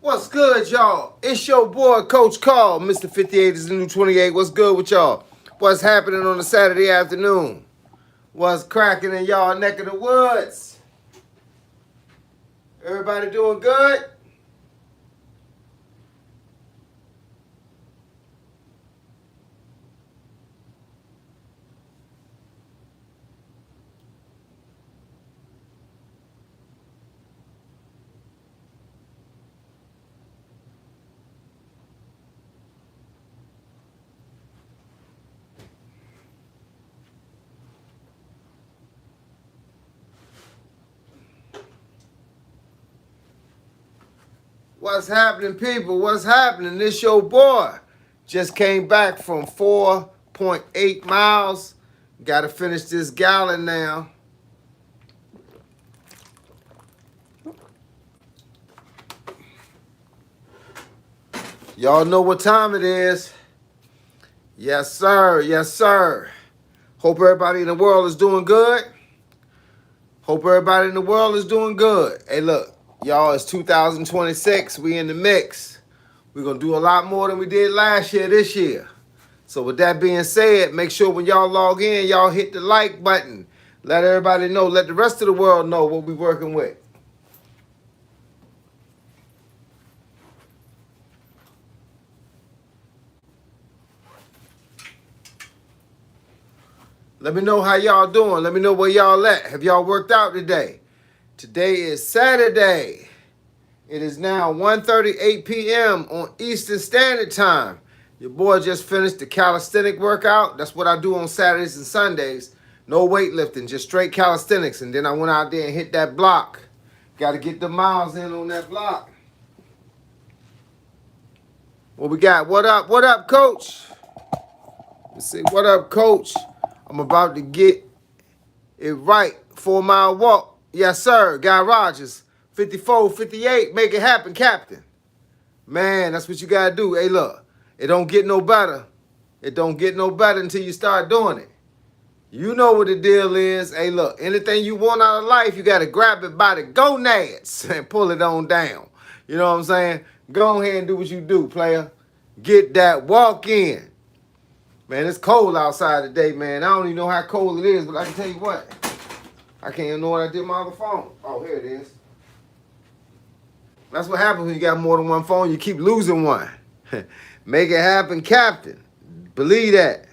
What's good, y'all? It's your boy, Coach Carl. Mr. 58 is the new 28. What's good with y'all? What's happening on a Saturday afternoon? What's cracking in y'all neck of the woods? Everybody doing good? What's happening, people? What's happening? This your boy. Just came back from 4.8 miles. Got to finish this gallon now. Y'all know what time it is. Yes, sir. Yes, sir. Hope everybody in the world is doing good. Hope everybody in the world is doing good. Hey, look. Y'all, it's 2026. We in the mix. We're going to do a lot more than we did last year this year. So with that being said, make sure when y'all log in, y'all hit the like button. Let everybody know. Let the rest of the world know what we're working with. Let me know how y'all doing. Let me know where y'all at. Have y'all worked out today? Today is Saturday. It is now 1:38 p.m. on Eastern Standard Time. Your boy just finished the calisthenic workout. That's what I do on Saturdays and Sundays. No weightlifting, just straight calisthenics. And then I went out there and hit that block. Got to get the miles in on that block. What we got? What up? What up, Coach? Let's see. What up, Coach? I'm about to get it right. 4-mile walk. Yes, sir. Guy Rogers. 54, 58. Make it happen, Captain. Man, that's what you got to do. Hey, look. It don't get no better. It don't get no better until you start doing it. You know what the deal is. Hey, look. Anything you want out of life, you got to grab it by the gonads and pull it on down. You know what I'm saying? Go ahead and do what you do, player. Get that walk in. Man, it's cold outside today, man. I don't even know how cold it is, but I can tell you what. I can't even know what I did with my other phone. Oh, here it is. That's what happens when you got more than one phone. You keep losing one. Make it happen, Captain. Believe that.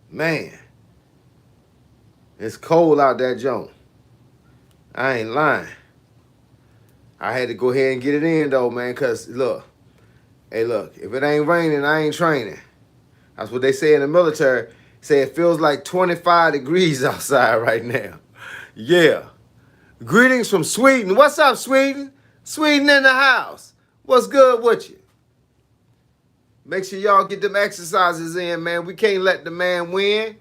Man. It's cold out that joint. I ain't lying. I had to go ahead and get it in, though, man, because, look. Hey, look, if it ain't raining, I ain't training. That's what they say in the military. Say it feels like 25 degrees outside right now. Yeah. Greetings from Sweden. What's up, Sweden? Sweden in the house. What's good with you? Make sure y'all get them exercises in, man. We can't let the man win.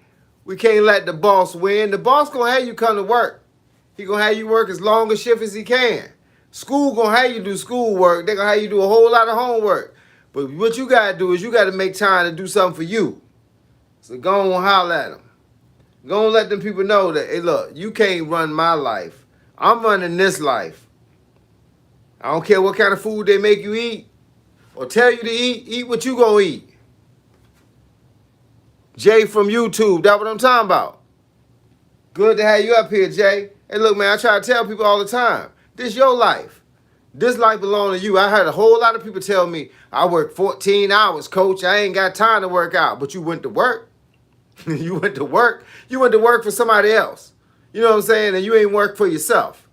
We can't let the boss win. The boss gonna have you come to work. He gonna have you work as long a shift as he can. School gonna have you do school work. They gonna have you do a whole lot of homework. But what you gotta do is you gotta make time to do something for you. So go on, holler at them. Go and let them people know that, hey, look, you can't run my life. I'm running this life. I don't care what kind of food they make you eat or tell you to eat. Eat what you gonna eat. Jay from YouTube, that's what I'm talking about. Good to have you up here, Jay. Hey, look, man, I try to tell people all the time, this your life. This life belongs to you. I heard a whole lot of people tell me, I work 14 hours, coach. I ain't got time to work out. But you went to work. You went to work. You went to work for somebody else. You know what I'm saying? And you ain't work for yourself.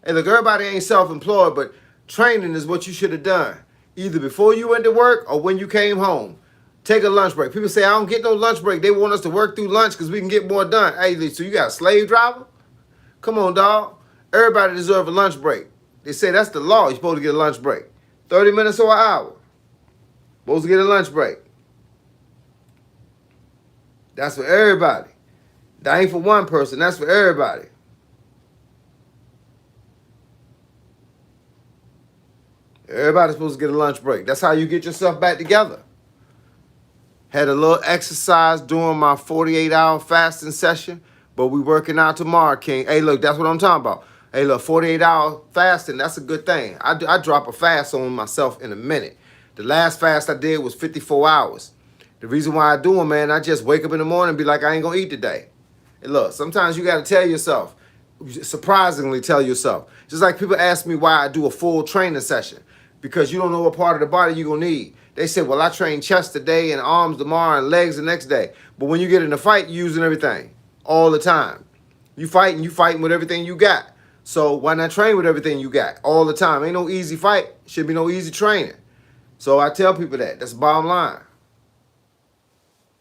And look, everybody ain't self-employed, but training is what you should have done. Either before you went to work or when you came home. Take a lunch break. People say, I don't get no lunch break. They want us to work through lunch because we can get more done. Hey, so you got a slave driver? Come on, dog. Everybody deserves a lunch break. They say that's the law. You're supposed to get a lunch break. 30 minutes or an hour. Supposed to get a lunch break. That's for everybody. That ain't for one person. That's for everybody. Everybody's supposed to get a lunch break. That's how you get yourself back together. Had a little exercise during my 48-hour fasting session, but we working out tomorrow, King. Hey, look, that's what I'm talking about. Hey, look, 48-hour fasting, that's a good thing. I drop a fast on myself in a minute. The last fast I did was 54 hours. The reason why I do them, man, I just wake up in the morning and be like, I ain't going to eat today. And look, sometimes you got to tell yourself, surprisingly tell yourself. Just like people ask me why I do a full training session, because you don't know what part of the body you're going to need. They say, well, I train chest today and arms tomorrow and legs the next day. But when you get in a fight, you're using everything all the time. You fighting with everything you got. So why not train with everything you got all the time? Ain't no easy fight. Should be no easy training. So I tell people that. That's the bottom line.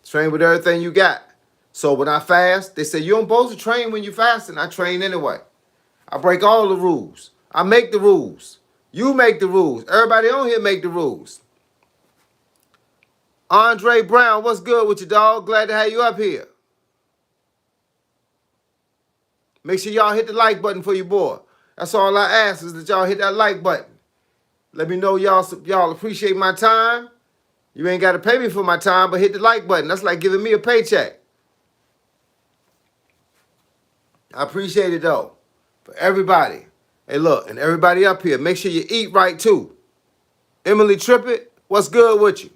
Train with everything you got. So when I fast, they say, you don't supposed to train when you fasting. I train anyway. I break all the rules. I make the rules. You make the rules. Everybody on here make the rules. Andre Brown, what's good with you, dog? Glad to have you up here. Make sure y'all hit the like button for your boy. That's all I ask is that y'all hit that like button. Let me know y'all appreciate my time. You ain't got to pay me for my time, but hit the like button. That's like giving me a paycheck. I appreciate it, though. For everybody. Hey, look, and everybody up here, make sure you eat right, too. Emily Trippett, what's good with you?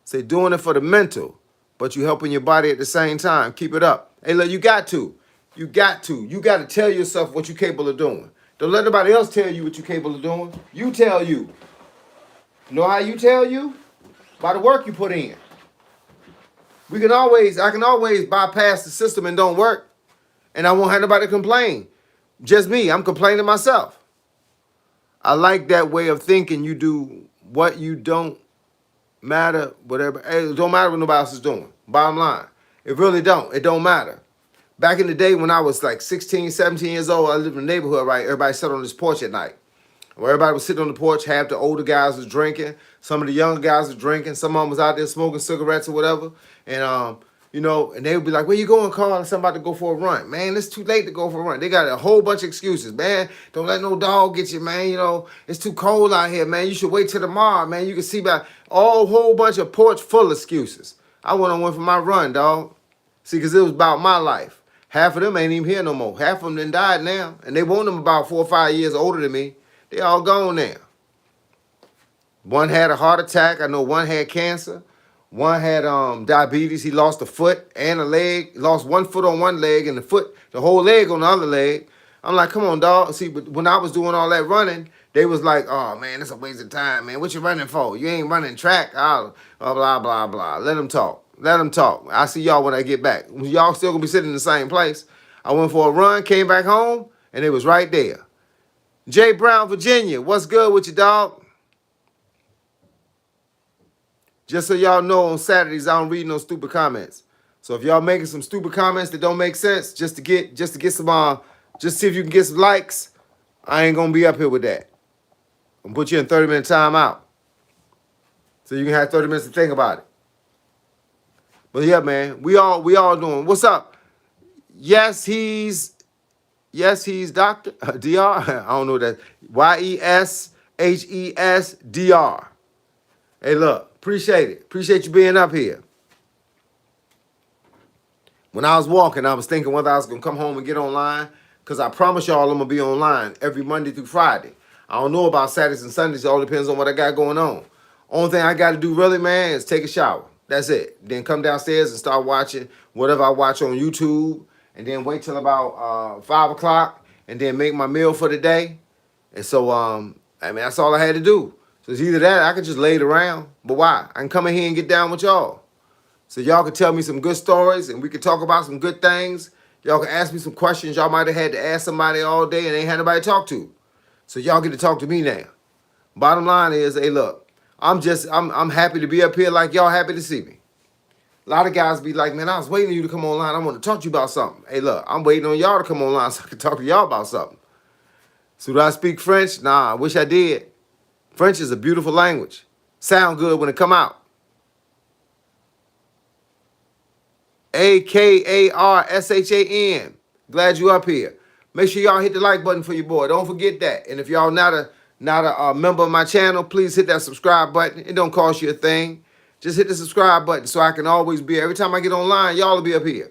Say, doing it for the mental, but you helping your body at the same time. Keep it up. Hey, look, you got to. You got to tell yourself what you're capable of doing. Don't let nobody else tell you what you're capable of doing. You tell you. You know how you tell you? By the work you put in. I can always bypass the system and don't work. And I won't have nobody complain. Just me. I'm complaining myself. I like that way of thinking. You do what you don't matter, whatever. It don't matter what nobody else is doing. Bottom line. It really don't. It don't matter. Back in the day when I was like 16, 17 years old, I lived in the neighborhood, right? Everybody sat on this porch at night. Where everybody was sitting on the porch, half the older guys was drinking, some of the younger guys was drinking, some of them was out there smoking cigarettes or whatever. And and they would be like, where you going, Carl? And somebody to go for a run. Man, it's too late to go for a run. They got a whole bunch of excuses. Man, don't let no dog get you, man. It's too cold out here, man. You should wait till tomorrow, man. You can see by all whole bunch of porch full of excuses. I went for my run, dog. See, because it was about my life. Half of them ain't even here no more. Half of them done died now. And they want them about 4 or 5 years older than me. They all gone now. One had a heart attack. I know one had cancer. One had diabetes. He lost a foot and a leg. He lost 1 foot on one leg and the whole leg on the other leg. I'm like, come on, dog. See, but when I was doing all that running, they was like, oh, man, it's a waste of time, man. What you running for? You ain't running track. Blah, blah, blah. Let them talk. Let them talk. I see y'all when I get back. Y'all still going to be sitting in the same place. I went for a run, came back home, and it was right there. Jay Brown, Virginia, what's good with you, dog? Just so y'all know, on Saturdays, I don't read no stupid comments. So if y'all making some stupid comments that don't make sense, just to get some, just see if you can get some likes, I ain't going to be up here with that. I'm going to put you in 30-minute timeout. So you can have 30 minutes to think about it. But yeah, man, we all doing. What's up? Yes, he's Dr. DR. I don't know that. YESHESDR. Hey, look, appreciate it. Appreciate you being up here. When I was walking, I was thinking whether I was going to come home and get online, because I promise y'all I'm going to be online every Monday through Friday. I don't know about Saturdays and Sundays. It all depends on what I got going on. Only thing I got to do really, man, is take a shower. That's it. Then come downstairs and start watching whatever I watch on YouTube, and then wait till about 5 o'clock, and then make my meal for the day. And so, that's all I had to do. So it's either that or I could just lay it around. But why? I can come in here and get down with y'all. So y'all can tell me some good stories, and we can talk about some good things. Y'all can ask me some questions y'all might have had to ask somebody all day and ain't had nobody to talk to. So y'all get to talk to me now. Bottom line is, hey, look, I'm happy to be up here like y'all happy to see me. A lot of guys be like, man, I was waiting on you to come online. I want to talk to you about something. Hey, look, I'm waiting on y'all to come online so I can talk to y'all about something. So do I speak French? Nah, I wish I did. French is a beautiful language. Sound good when it come out. AKARSHAN. Glad you up here. Make sure y'all hit the like button for your boy. Don't forget that. And if y'all not a member of my channel, please hit that subscribe button. It don't cost you a thing. Just hit the subscribe button so I can always be, every time I get online, y'all will be up here.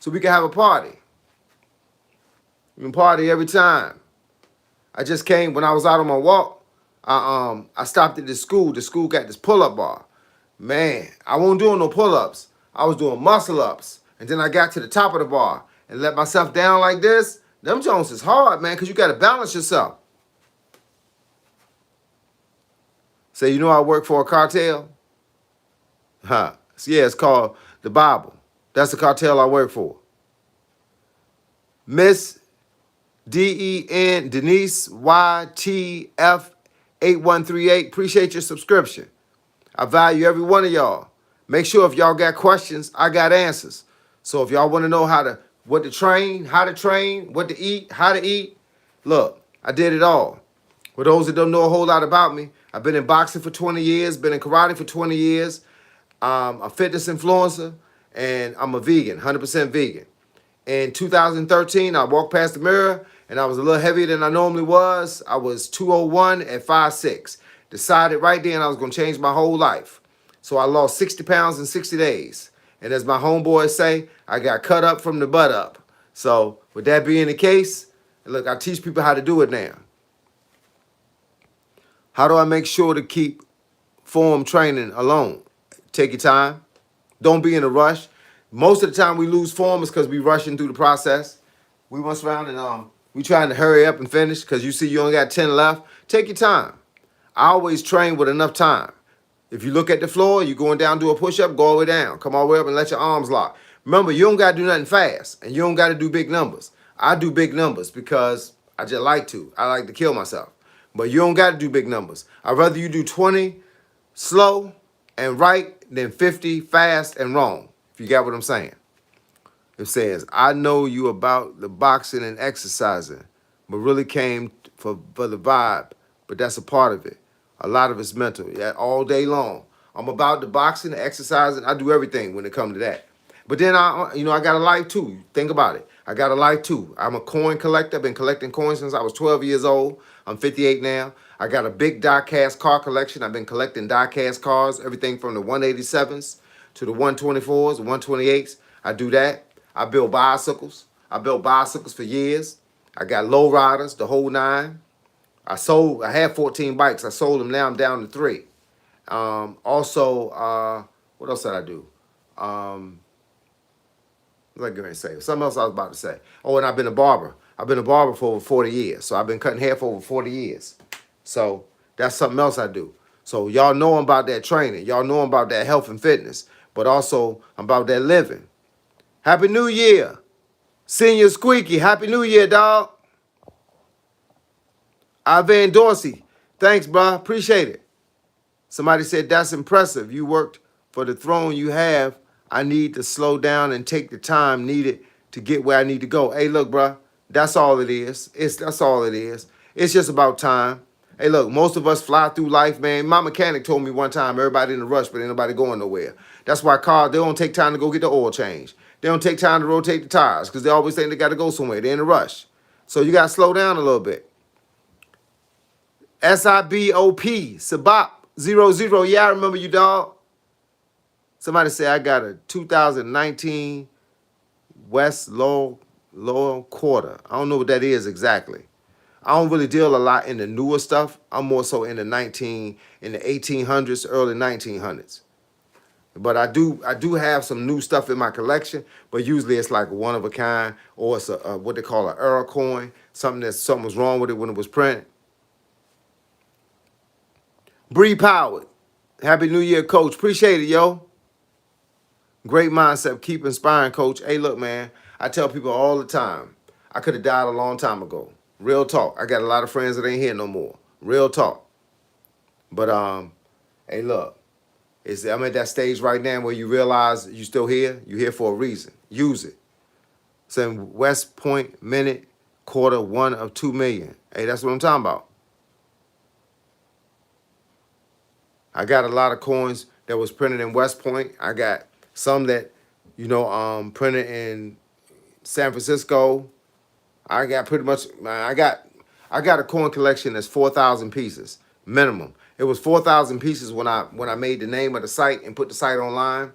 so we can have a party. We can party every time. I just came when I was out on my walk. I stopped at this school. The school got this pull-up bar. Man, I wasn't doing no pull-ups. I was doing muscle-ups. And then I got to the top of the bar and let myself down like this. Them Jones is hard, man, because you got to balance yourself. Say, you know I work for a cartel? Huh. Yeah, it's called the Bible. That's the cartel I work for. Miss DEN Denise YTF 8138. Appreciate your subscription. I value every one of y'all. Make sure if y'all got questions, I got answers. So if y'all want to know what to train, how to train, what to eat, how to eat, look, I did it all. For those that don't know a whole lot about me, I've been in boxing for 20 years, been in karate for 20 years. I'm a fitness influencer, and I'm a vegan, 100% vegan. In 2013, I walked past the mirror, and I was a little heavier than I normally was. I was 201 at 5'6". Decided right then I was going to change my whole life. So I lost 60 pounds in 60 days. And as my homeboys say, I got cut up from the butt up. So with that being the case, look, I teach people how to do it now. How do I make sure to keep form training alone? Take your time. Don't be in a rush. Most of the time we lose form is because we rushing through the process. We mess around and we trying to hurry up and finish because you see you only got 10 left. Take your time. I always train with enough time. If you look at the floor, you're going down, do a push-up, go all the way down. Come all the way up and let your arms lock. Remember, you don't got to do nothing fast, and you don't got to do big numbers. I do big numbers because I just like to. I like to kill myself. But you don't got to do big numbers. I'd rather you do 20 slow and right than 50 fast and wrong, if you got what I'm saying. It says, I know you about the boxing and exercising, but really came for the vibe, but that's a part of it. A lot of it's mental, yeah, all day long. I'm about the boxing, the exercising. I do everything when it comes to that. But then I got a life too. Think about it. I got a life too. I'm a coin collector. I've been collecting coins since I was 12 years old. I'm 58 now. I got a big die-cast car collection. I've been collecting die-cast cars, everything from the 187s to the 124s, the 128s. I do that. I build bicycles. I built bicycles for years. I got low riders, the whole nine. I had 14 bikes. I sold them. Now I'm down to 3. Also, what else did I do? What was I going to say? Something else I was about to say. Oh, and I've been a barber. I've been a barber for over 40 years. So I've been cutting hair for over 40 years. So that's something else I do. So y'all know about that training. Y'all know about that health and fitness. But also about that living. Happy New Year. Senior Squeaky. Happy New Year, dog. Ivan Dorsey. Thanks, bro. Appreciate it. Somebody said, that's impressive. You worked for the throne you have. I need to slow down and take the time needed to get where I need to go. Hey, look, bro. That's all it is. That's all it is. It's just about time. Hey, look, most of us fly through life, man. My mechanic told me one time, everybody in a rush, but ain't nobody going nowhere. That's why cars, they don't take time to go get the oil change. They don't take time to rotate the tires because they always think they got to go somewhere. They're in a rush. So you got to slow down a little bit. SIBOP, Sabop 00. Yeah, I remember you, dog. Somebody say I got a 2019 West Loyal Quarter. I don't know what that is exactly. I don't really deal a lot in the newer stuff. I'm more so in the 1800s, early 1900s. But I do have some new stuff in my collection, but usually it's like one of a kind, or it's a what they call an error coin, something was wrong with it when it was printed. Bree Power, Happy New Year, Coach. Appreciate it, yo. Great mindset. Keep inspiring, Coach. Hey, look, man, I tell people all the time, I could have died a long time ago. Real talk. I got a lot of friends that ain't here no more. Real talk. But, hey, look, I'm at that stage right now where you realize you still here. You're here for a reason. Use it. Saying West Point minute, quarter, 1 of 2 million. Hey, that's what I'm talking about. I got a lot of coins that was printed in West Point. I got some that, printed in San Francisco. I got pretty much, I got a coin collection that's 4,000 pieces minimum. It was 4,000 pieces when I made the name of the site and put the site online.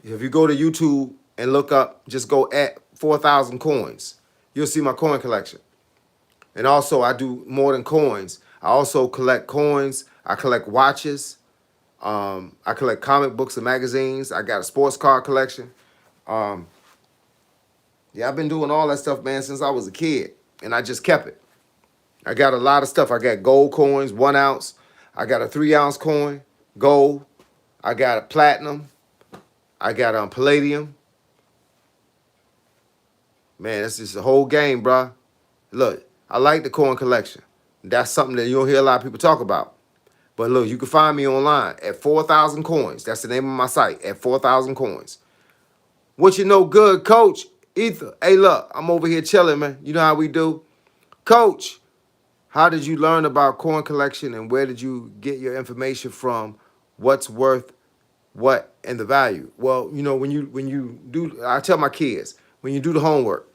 If you go to YouTube and look up, just go at 4,000 coins. You'll see my coin collection. And also, I do more than coins. I also collect coins. I collect watches. I collect comic books and magazines. I got a sports car collection. Um, yeah, I've been doing all that stuff, man, since I was a kid, and I just kept it. I got a lot of stuff. I got gold coins, 1 ounce. I got a 3 ounce coin, gold. I got a platinum. I got palladium. Man, that's just a whole game, bruh. Look, I like the coin collection. That's something that you don't hear a lot of people talk about. But look, you can find me online at 4,000 coins. That's the name of my site, at 4,000 coins. What you know good, Coach? Ether. Hey, look, I'm over here chilling, man. You know how we do? Coach, how did you learn about coin collection and where did you get your information from? What's worth what and the value? Well, you know, when you do, I tell my kids, when you do the homework,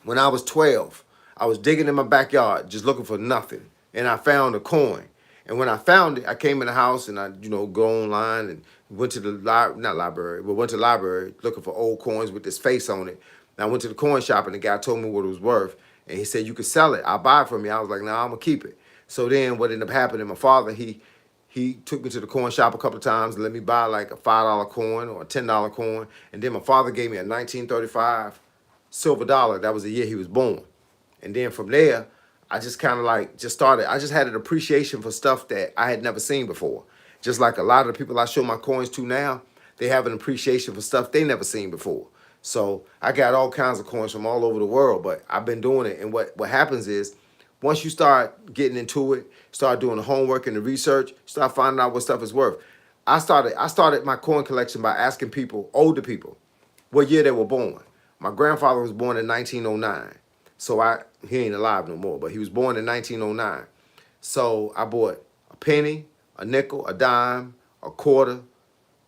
when I was 12, I was digging in my backyard just looking for nothing. And I found a coin. And when I found it, I came in the house and I, go online and went to the not library, but went to the library looking for old coins with this face on it. And I went to the coin shop and the guy told me what it was worth. And he said, you could sell it. I'll buy it from you. I was like, nah, I'm gonna keep it. So then what ended up happening, my father, he took me to the coin shop a couple of times and let me buy like a $5 coin or a $10 coin. And then my father gave me a 1935 silver dollar. That was the year he was born. And then from there, I just kind of like just started. I just had an appreciation for stuff that I had never seen before. Just like a lot of the people I show my coins to now, they have an appreciation for stuff they never seen before. So I got all kinds of coins from all over the world, but I've been doing it. And what happens is, once you start getting into it, start doing the homework and the research, start finding out what stuff is worth. I started my coin collection by asking people, older people, what year they were born. My grandfather was born in 1909. So he ain't alive no more, but he was born in 1909. So I bought a penny, a nickel, a dime, a quarter,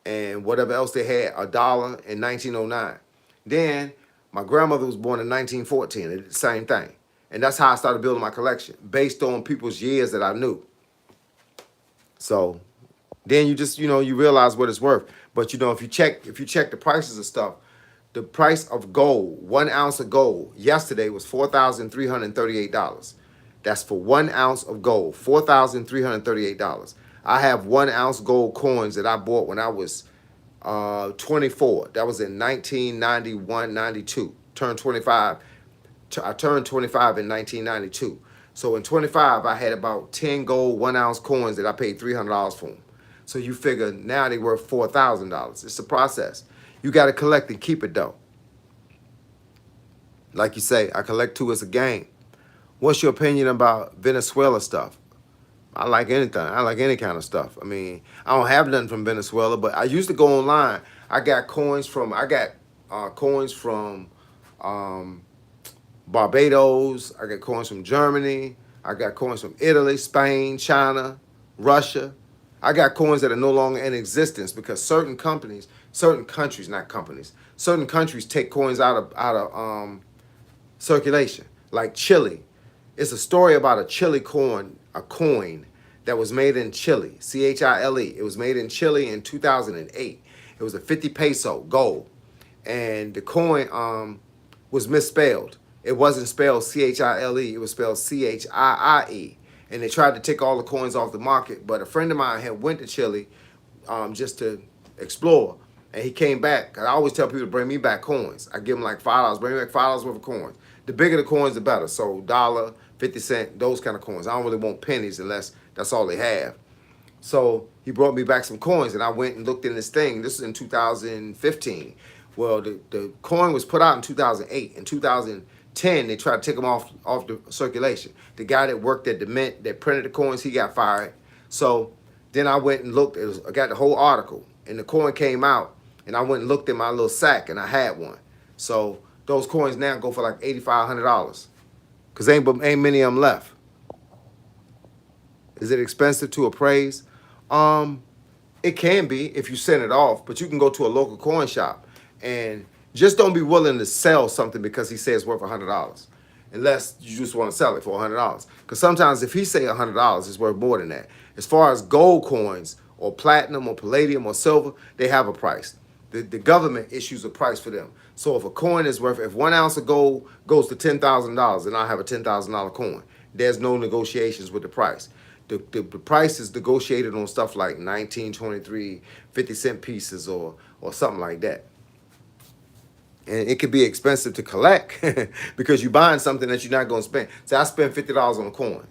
and whatever else they had, a dollar in 1909. Then my grandmother was born in 1914. It did the same thing. And that's how I started building my collection, based on people's years that I knew. So then you just, you realize what it's worth. But if you check the prices of stuff, the price of gold, 1 ounce of gold, yesterday was $4,338. That's for 1 ounce of gold, $4,338. I have 1 ounce gold coins that I bought when I was 24. That was in 1991, 92. Turned 25. I turned 25 in 1992. So in 25, I had about 10 gold 1 ounce coins that I paid $300 for them. So you figure now they worth $4,000. It's a process. You got to collect and keep it though. Like you say, I collect too. It's a game. What's your opinion about Venezuela stuff? I like anything. I like any kind of stuff. I mean, I don't have nothing from Venezuela, but I used to go online. I got coins from Barbados. I got coins from Germany. I got coins from Italy, Spain, China, Russia. I got coins that are no longer in existence because certain countries take coins out of circulation. Like Chile. It's a story about a Chile coin, that was made in Chile, Chile. It was made in Chile in 2008. It was a 50 peso gold. And the coin was misspelled. It wasn't spelled Chile, it was spelled Chiie. And they tried to take all the coins off the market. But a friend of mine had went to Chile just to explore. And he came back. I always tell people to bring me back coins. I give them like $5. Bring me back $5 worth of coins. The bigger the coins, the better. So dollar, 50 cent, those kind of coins. I don't really want pennies unless that's all they have. So he brought me back some coins, and I went and looked in this thing. This is in 2015. Well, the coin was put out in 2008. In 2010, they tried to take them off the circulation. The guy that worked at the mint that printed the coins, he got fired. So then I went and looked. I got the whole article, and the coin came out, and I went and looked in my little sack, and I had one. So those coins now go for like $8,500 because ain't many of them left. Is it expensive to appraise? It can be if you send it off, but you can go to a local coin shop and just don't be willing to sell something because he says it's worth $100, unless you just want to sell it for $100. Because sometimes if he say $100, it's worth more than that. As far as gold coins or platinum or palladium or silver, they have a price. The government issues a price for them. So if a coin is worth, if 1 ounce of gold goes to $10,000, then I have a $10,000 coin. There's no negotiations with the price. The price is negotiated on stuff like 1923 50-cent pieces or something like that. And it could be expensive to collect because you're buying something that you're not going to spend. Say I spend $50 on a coin.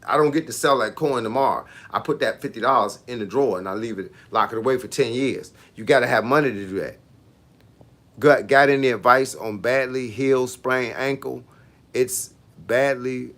I don't get to sell that coin tomorrow. I put that $50 in the drawer and I leave it, lock it away for 10 years. You got to have money to do that. Got any advice on badly healed sprained ankle? It's badly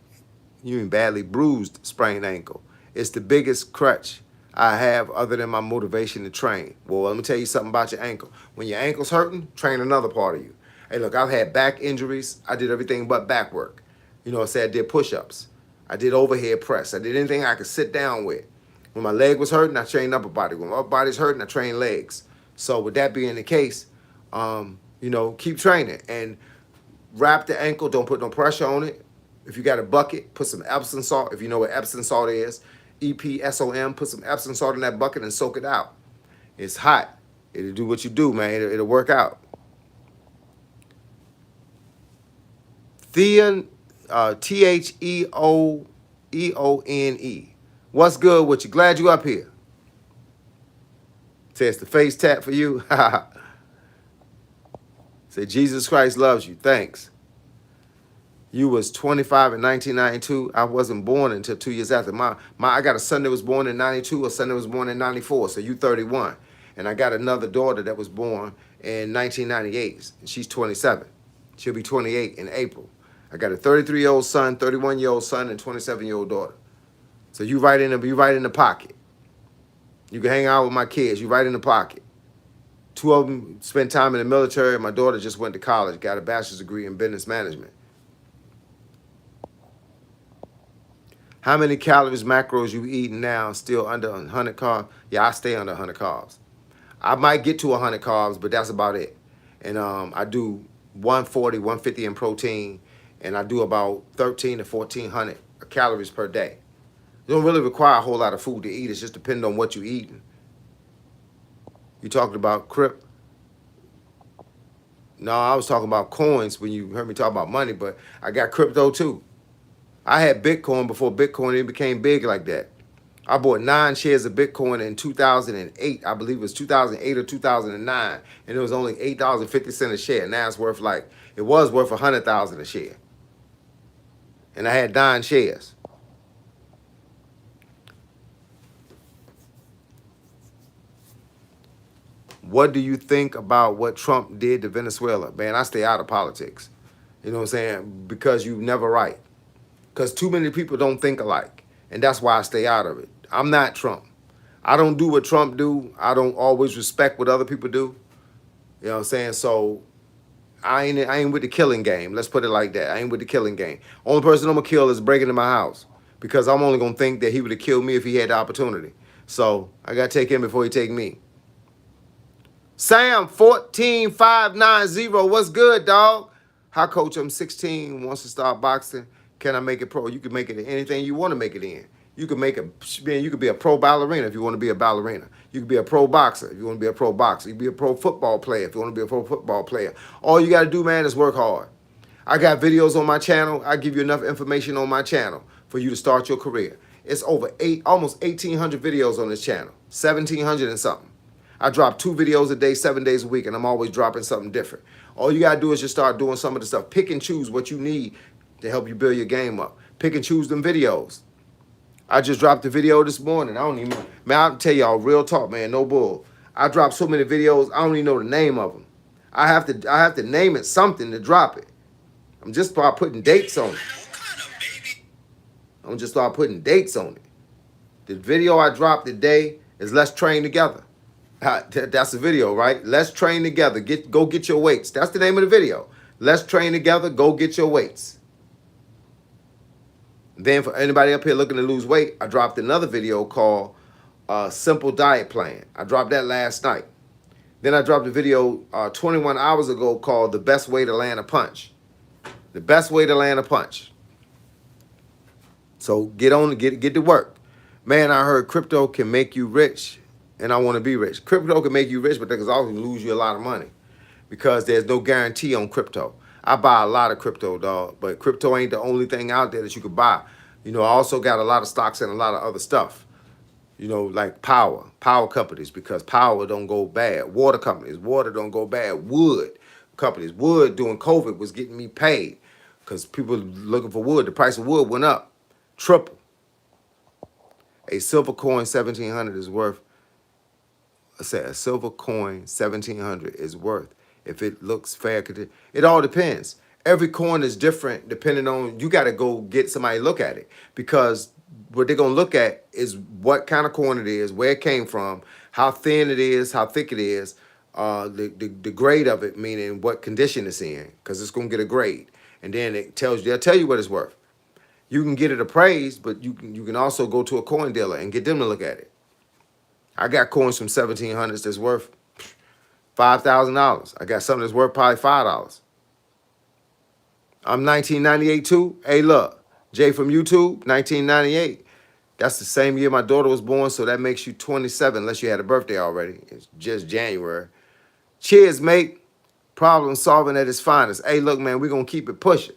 bruised sprained ankle. It's the biggest crutch I have other than my motivation to train. Well, let me tell you something about your ankle. When your ankle's hurting, train another part of you. Hey, look, I've had back injuries. I did everything but back work. You know, I said I did push-ups. I did overhead press. I did anything I could sit down with. When my leg was hurting, I trained upper body. When my upper body's hurting, I trained legs. So with that being the case, you know, keep training and wrap the ankle. Don't put no pressure on it. If you got a bucket, put some Epsom salt. If you know what Epsom salt is, EPSOM, put some Epsom salt in that bucket and soak it out. It's hot. It'll do what you do, man. It'll work out. Theon, TheoEone. What's good with you? Glad you up here. Says the face tap for you. Say Jesus Christ loves you. Thanks. You was 25 in 1992. I wasn't born until 2 years after. I got a son that was born in 92, a son that was born in 94. So you 31. And I got another daughter that was born in 1998. And she's 27. She'll be 28 in April. I got a 33-year-old son, 31-year-old son, and 27-year-old daughter. So you right in the pocket. You can hang out with my kids. You right in the pocket. 2 of them spent time in the military. My daughter just went to college, got a bachelor's degree in business management. How many calories, macros you eating now? Still under 100 carbs? Yeah, I stay under 100 carbs. I might get to 100 carbs, but that's about it. And I do 140, 150 in protein, and I do about 13 to 1400 calories per day. You don't really require a whole lot of food to eat. It's just depending on what you're eating. You talking about crypto? No, I was talking about coins when you heard me talk about money, but I got crypto too. I had Bitcoin before Bitcoin even became big like that. I bought 9 shares of Bitcoin in 2008. I believe it was 2008 or 2009. And it was only $8.50 a share. Now it's worth it was worth $100,000 a share. And I had 9 shares. What do you think about what Trump did to Venezuela? Man, I stay out of politics. You know what I'm saying? Because you're never right. Because too many people don't think alike. And that's why I stay out of it. I'm not Trump. I don't do what Trump do. I don't always respect what other people do. You know what I'm saying? So I ain't with the killing game. Let's put it like that. I ain't with the killing game. Only person I'm going to kill is breaking into my house. Because I'm only going to think that he would have killed me if he had the opportunity. So I got to take him before he take me. Sam 14590. What's good, dog? Hi, coach. I'm 16. Wants to start boxing. Can I make it pro? You can make it in anything you want to make it in. You can you could be a pro ballerina if you want to be a ballerina. You could be a pro boxer if you want to be a pro boxer. You can be a pro football player if you want to be a pro football player. All you got to do, man, is work hard. I got videos on my channel. I give you enough information on my channel for you to start your career. It's almost 1,800 videos on this channel, 1,700 and something. I drop 2 videos a day, 7 days a week, and I'm always dropping something different. All you got to do is just start doing some of the stuff. Pick and choose what you need to help you build your game up. Pick and choose them videos. I just dropped a video this morning. Man, I'll tell y'all real talk, man, no bull. I dropped so many videos, I don't even know the name of them. I have to name it something to drop it. I'm just start putting dates on it. The video I dropped today is Let's Train Together. That's the video, right? Let's train together. Go get your weights. That's the name of the video. Let's train together. Go get your weights. Then for anybody up here looking to lose weight, I dropped another video called Simple Diet Plan. I dropped that last night. Then I dropped a video 21 hours ago called The Best Way to Land a Punch. The best way to land a punch. So get to work. Man, I heard crypto can make you rich and I want to be rich. Crypto can make you rich, but they can also lose you a lot of money because there's no guarantee on crypto. I buy a lot of crypto, dog, but crypto ain't the only thing out there that you could buy. You know, I also got a lot of stocks and a lot of other stuff. You know, like power companies, because power don't go bad. Water companies, water don't go bad. Wood companies, wood during COVID was getting me paid because people looking for wood. The price of wood went up, triple. A silver coin 1700 is worth. I said a silver coin 1700 is worth, if it looks fair. It all depends. Every coin is different depending on, you got to go get somebody to look at it, because what they're gonna look at is what kind of coin it is, where it came from, how thin it is, how thick it is, the grade of it, meaning what condition it's in, because it's gonna get a grade, and then they'll tell you what it's worth. You can get it appraised, but you can also go to a coin dealer and get them to look at it. I got coins from 1700s that's worth $5,000. I got something that's worth probably $5. I'm 1998 too. Hey, look, Jay from YouTube, 1998. That's the same year my daughter was born, so that makes you 27, unless you had a birthday already. It's just January. Cheers, mate. Problem solving at its finest. Hey, look, man, we're going to keep it pushing.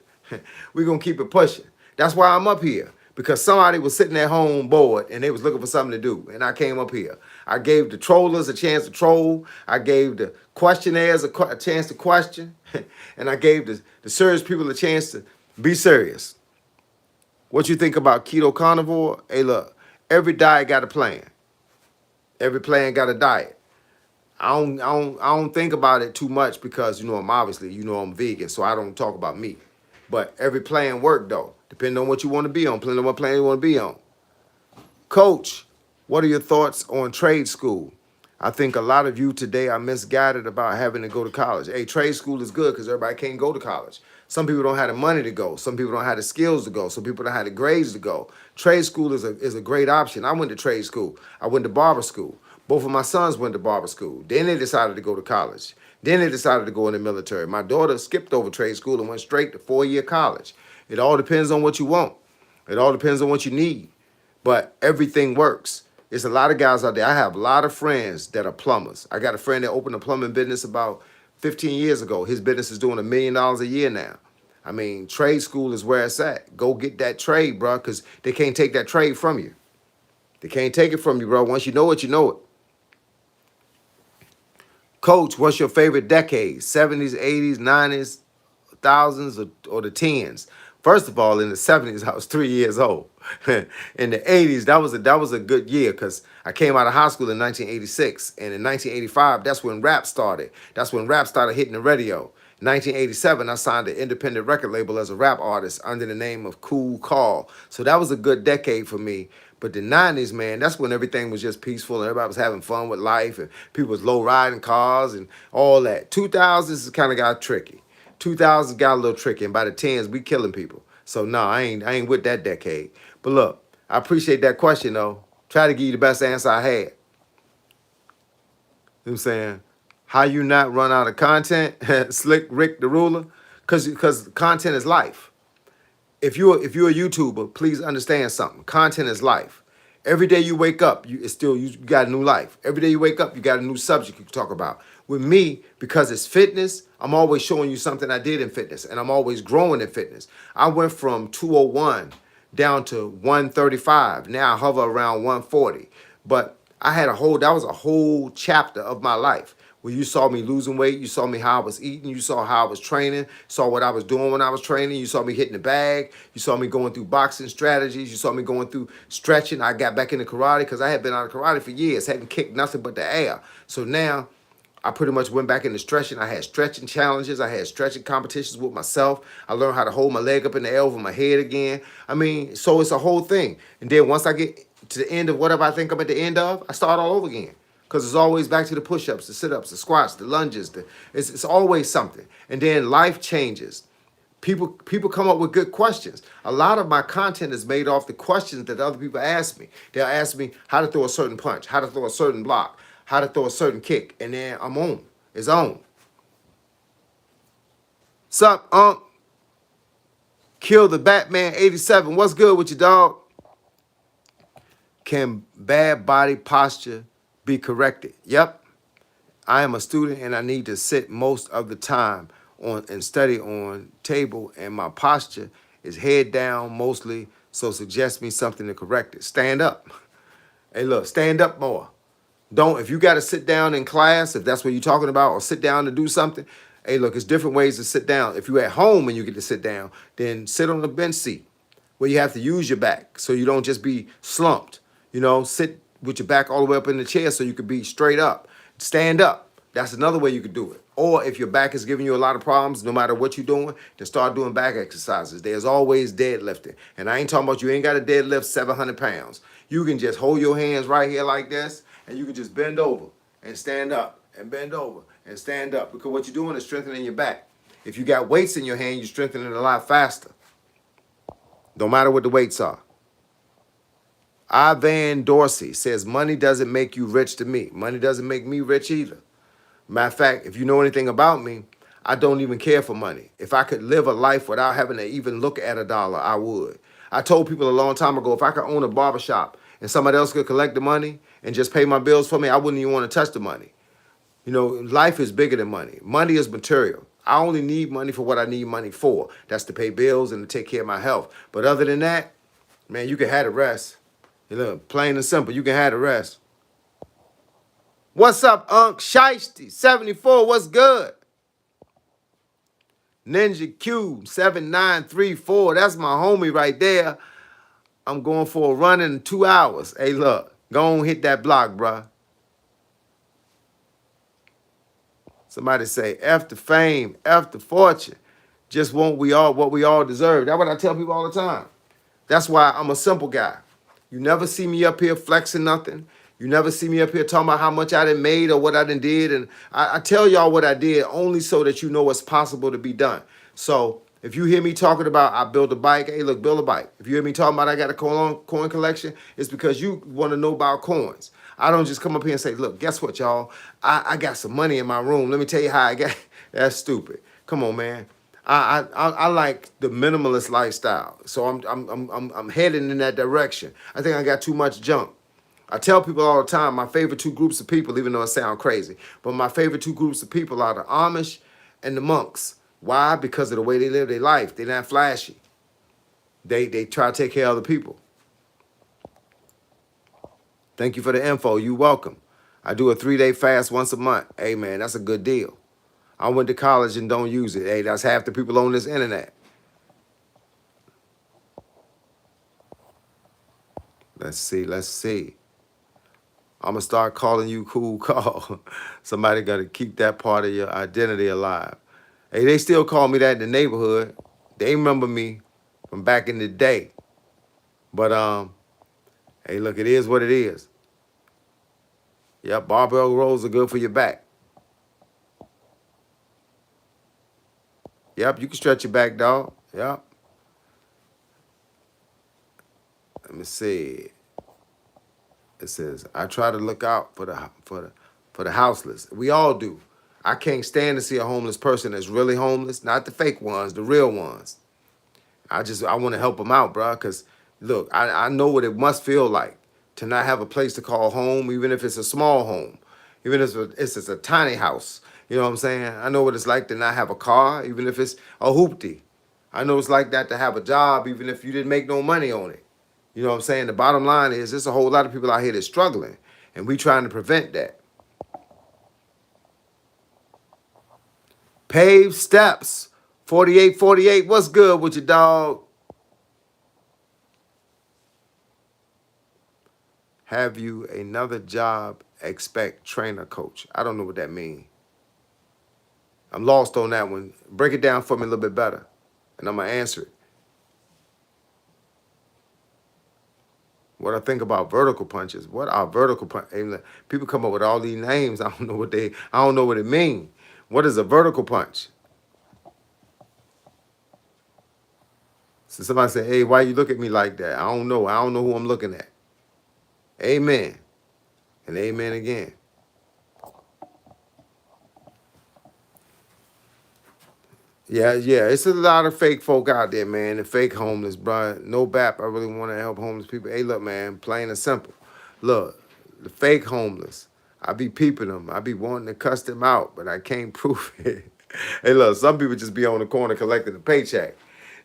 We're going to keep it pushing. That's why I'm up here, because somebody was sitting at home bored and they was looking for something to do, and I came up here. I gave the trollers a chance to troll. I gave the questionnaires a chance to question, and I gave the serious people a chance to be serious. What you think about keto carnivore? Hey, look, every diet got a plan. Every plan got a diet. I don't think about it too much because, I'm vegan, so I don't talk about meat. But every plan work though, depending on what you want to be on, depending on what plan you want to be on. Coach, what are your thoughts on trade school? I think a lot of you today are misguided about having to go to college. Hey, trade school is good because everybody can't go to college. Some people don't have the money to go. Some people don't have the skills to go. Some people don't have the grades to go. Trade school is a great option. I went to trade school. I went to barber school. Both of my sons went to barber school. Then they decided to go to college. Then they decided to go in the military. My daughter skipped over trade school and went straight to 4-year college. It all depends on what you want. It all depends on what you need. But everything works. There's a lot of guys out there. I have a lot of friends that are plumbers. I got a friend that opened a plumbing business about 15 years ago. His business is doing $1 million a year now. I mean, trade school is where it's at. Go get that trade, bro, because they can't take that trade from you. They can't take it from you, bro. Once you know it, you know it. Coach, what's your favorite decade? 70s, 80s, 90s, thousands, or the tens? First of all, in the 70s, I was 3 years old. In the 80s, that was a good year because I came out of high school in 1986. And in 1985, that's when rap started. That's when rap started hitting the radio. In 1987, I signed an independent record label as a rap artist under the name of Cool Carl. So that was a good decade for me. But the 90s, man, that's when everything was just peaceful and everybody was having fun with life and people was low riding cars and all that. 2000s kind of got tricky. 2000s got a little tricky, and by the tens, we killing people. So no, I ain't with that decade. But look, I appreciate that question though. Try to give you the best answer I had. You know what I'm saying? How you not run out of content? Slick Rick the Ruler? Because content is life. If you're a YouTuber, please understand something. Content is life. Every day you wake up, you got a new life. Every day you wake up, you got a new subject you can talk about. With me, because it's fitness, I'm always showing you something I did in fitness, and I'm always growing in fitness. I went from 201 down to 135. Now I hover around 140. But that was a whole chapter of my life. Where you saw me losing weight, you saw me how I was eating, you saw how I was training, saw what I was doing when I was training, you saw me hitting the bag, you saw me going through boxing strategies, you saw me going through stretching. I got back into karate because I had been out of karate for years, hadn't kicked nothing but the air. So now I pretty much went back into stretching. I had stretching challenges. I had stretching competitions with myself. I learned how to hold my leg up in the air over my head again. I mean, so it's a whole thing. And then once I get to the end of whatever I think I'm at the end of, I start all over again. Because it's always back to the push-ups, the sit-ups, the squats, the lunges. It's always something. And then life changes. People come up with good questions. A lot of my content is made off the questions that other people ask me. They'll ask me how to throw a certain punch, how to throw a certain block, how to throw a certain kick, and then I'm on. It's on. Sup, Kill the Batman 87. What's good with you, dog? Can bad body posture be corrected. Yep, I am a student and I need to sit most of the time on and study on table, and my posture is head down mostly, so suggest me something to correct it. Stand up. Hey, look, stand up more. Don't, if you got to sit down in class, if that's what you're talking about, or sit down to do something, hey, look, it's different ways to sit down. If you're at home and you get to sit down, then sit on the bench seat where you have to use your back so you don't just be slumped. You know, sit with your back all the way up in the chair so you could be straight up. Stand up. That's another way you could do it. Or if your back is giving you a lot of problems, no matter what you're doing, then start doing back exercises. There's always deadlifting. And I ain't talking about you ain't got to deadlift 700 pounds. You can just hold your hands right here like this, and you can just bend over and stand up and bend over and stand up, because what you're doing is strengthening your back. If you got weights in your hand, you're strengthening it a lot faster. No matter what the weights are. Ivan Dorsey says, money doesn't make you rich to me. Money doesn't make me rich either. Matter of fact, if you know anything about me, I don't even care for money. If I could live a life without having to even look at a dollar, I would. I told people a long time ago, if I could own a barbershop and somebody else could collect the money and just pay my bills for me, I wouldn't even want to touch the money. You know, life is bigger than money. Money is material. I only need money for what I need money for. That's to pay bills and to take care of my health. But other than that, man, you can have the rest. You know, plain and simple, you can have the rest. What's up, Unc Shiesty? 74, what's good? Ninja Cube 7934. That's my homie right there. I'm going for a run in 2 hours. Hey, look, go on hit that block, bruh. Somebody say, F the fame, F the fortune. Just want what we all deserve. That's what I tell people all the time. That's why I'm a simple guy. You never see me up here flexing nothing. You never see me up here talking about how much I done made or what I done did. And I tell y'all what I did only so that you know what's possible to be done. So if you hear me talking about I built a bike, hey, look, build a bike. If you hear me talking about I got a coin collection, it's because you want to know about coins. I don't just come up here and say, look, guess what, y'all? I got some money in my room. Let me tell you how I got. That's stupid. Come on, man. I like the minimalist lifestyle, so I'm heading in that direction. I think I got too much junk. I tell people all the time, my favorite two groups of people, even though it sounds crazy, but my favorite two groups of people are the Amish and the monks. Why? Because of the way they live their life. They're not flashy. They try to take care of other people. Thank you for the info. You welcome. I do a 3-day fast once a month. Hey, man, that's a good deal. I went to college and don't use it. Hey, that's half the people on this internet. Let's see. I'm going to start calling you Cool Call. Somebody got to keep that part of your identity alive. Hey, they still call me that in the neighborhood. They remember me from back in the day. But, hey, look, it is what it is. Yep, barbell rolls are good for your back. Yep, you can stretch your back, dog. Yep. Let me see. It says, I try to look out for the houseless. We all do. I can't stand to see a homeless person that's really homeless, not the fake ones, the real ones. I want to help them out, bro, because, look, I know what it must feel like to not have a place to call home, even if it's a small home, even if it's a tiny house. You know what I'm saying? I know what it's like to not have a car, even if it's a hoopty. I know it's like that to have a job, even if you didn't make no money on it. You know what I'm saying? The bottom line is there's a whole lot of people out here that's struggling, and we trying to prevent that. Paved Steps, 4848, what's good with you, dog? Have you another job, expect trainer coach? I don't know what that means. I'm lost on that one. Break it down for me a little bit better, and I'm going to answer it. What I think about vertical punches. What are vertical punches? People come up with all these names. I don't know what it means. What is a vertical punch? So somebody say, hey, why you look at me like that? I don't know. I don't know who I'm looking at. Amen. And amen again. Yeah, it's a lot of fake folk out there, man, and fake homeless, bro. No BAP, I really want to help homeless people. Hey, look, man, plain and simple. Look, the fake homeless. I be peeping them. I be wanting to cuss them out, but I can't prove it. Hey, look, some people just be on the corner collecting a paycheck.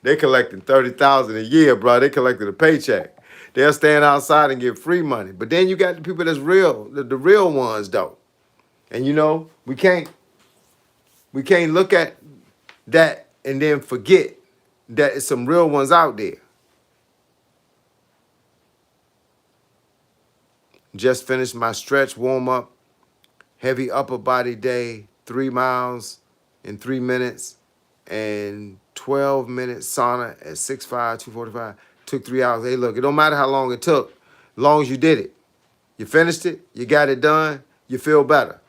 They collecting 30,000 a year, bro. They collecting a paycheck. They'll stand outside and get free money. But then you got the people that's real, the real ones though. And you know, we can't look at that and then forget that it's some real ones out there. Just finished my stretch warm up, heavy upper body day, 3 miles in 3 minutes, and 12 minutes sauna at 6'5", 245. Took 3 hours. Hey, look, it don't matter how long it took, as long as you did it. You finished it, you got it done, you feel better.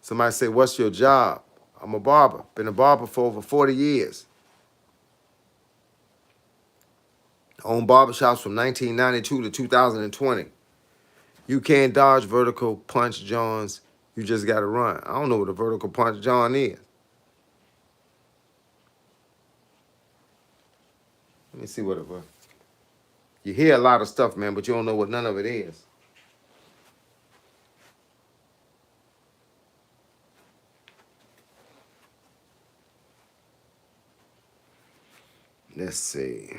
Somebody say, what's your job? I'm a barber. Been a barber for over 40 years. Owned barbershops from 1992 to 2020. You can't dodge vertical punch Johns. You just got to run. I don't know what a vertical punch John is. Let me see what it was. You hear a lot of stuff, man, but you don't know what none of it is. Let's see.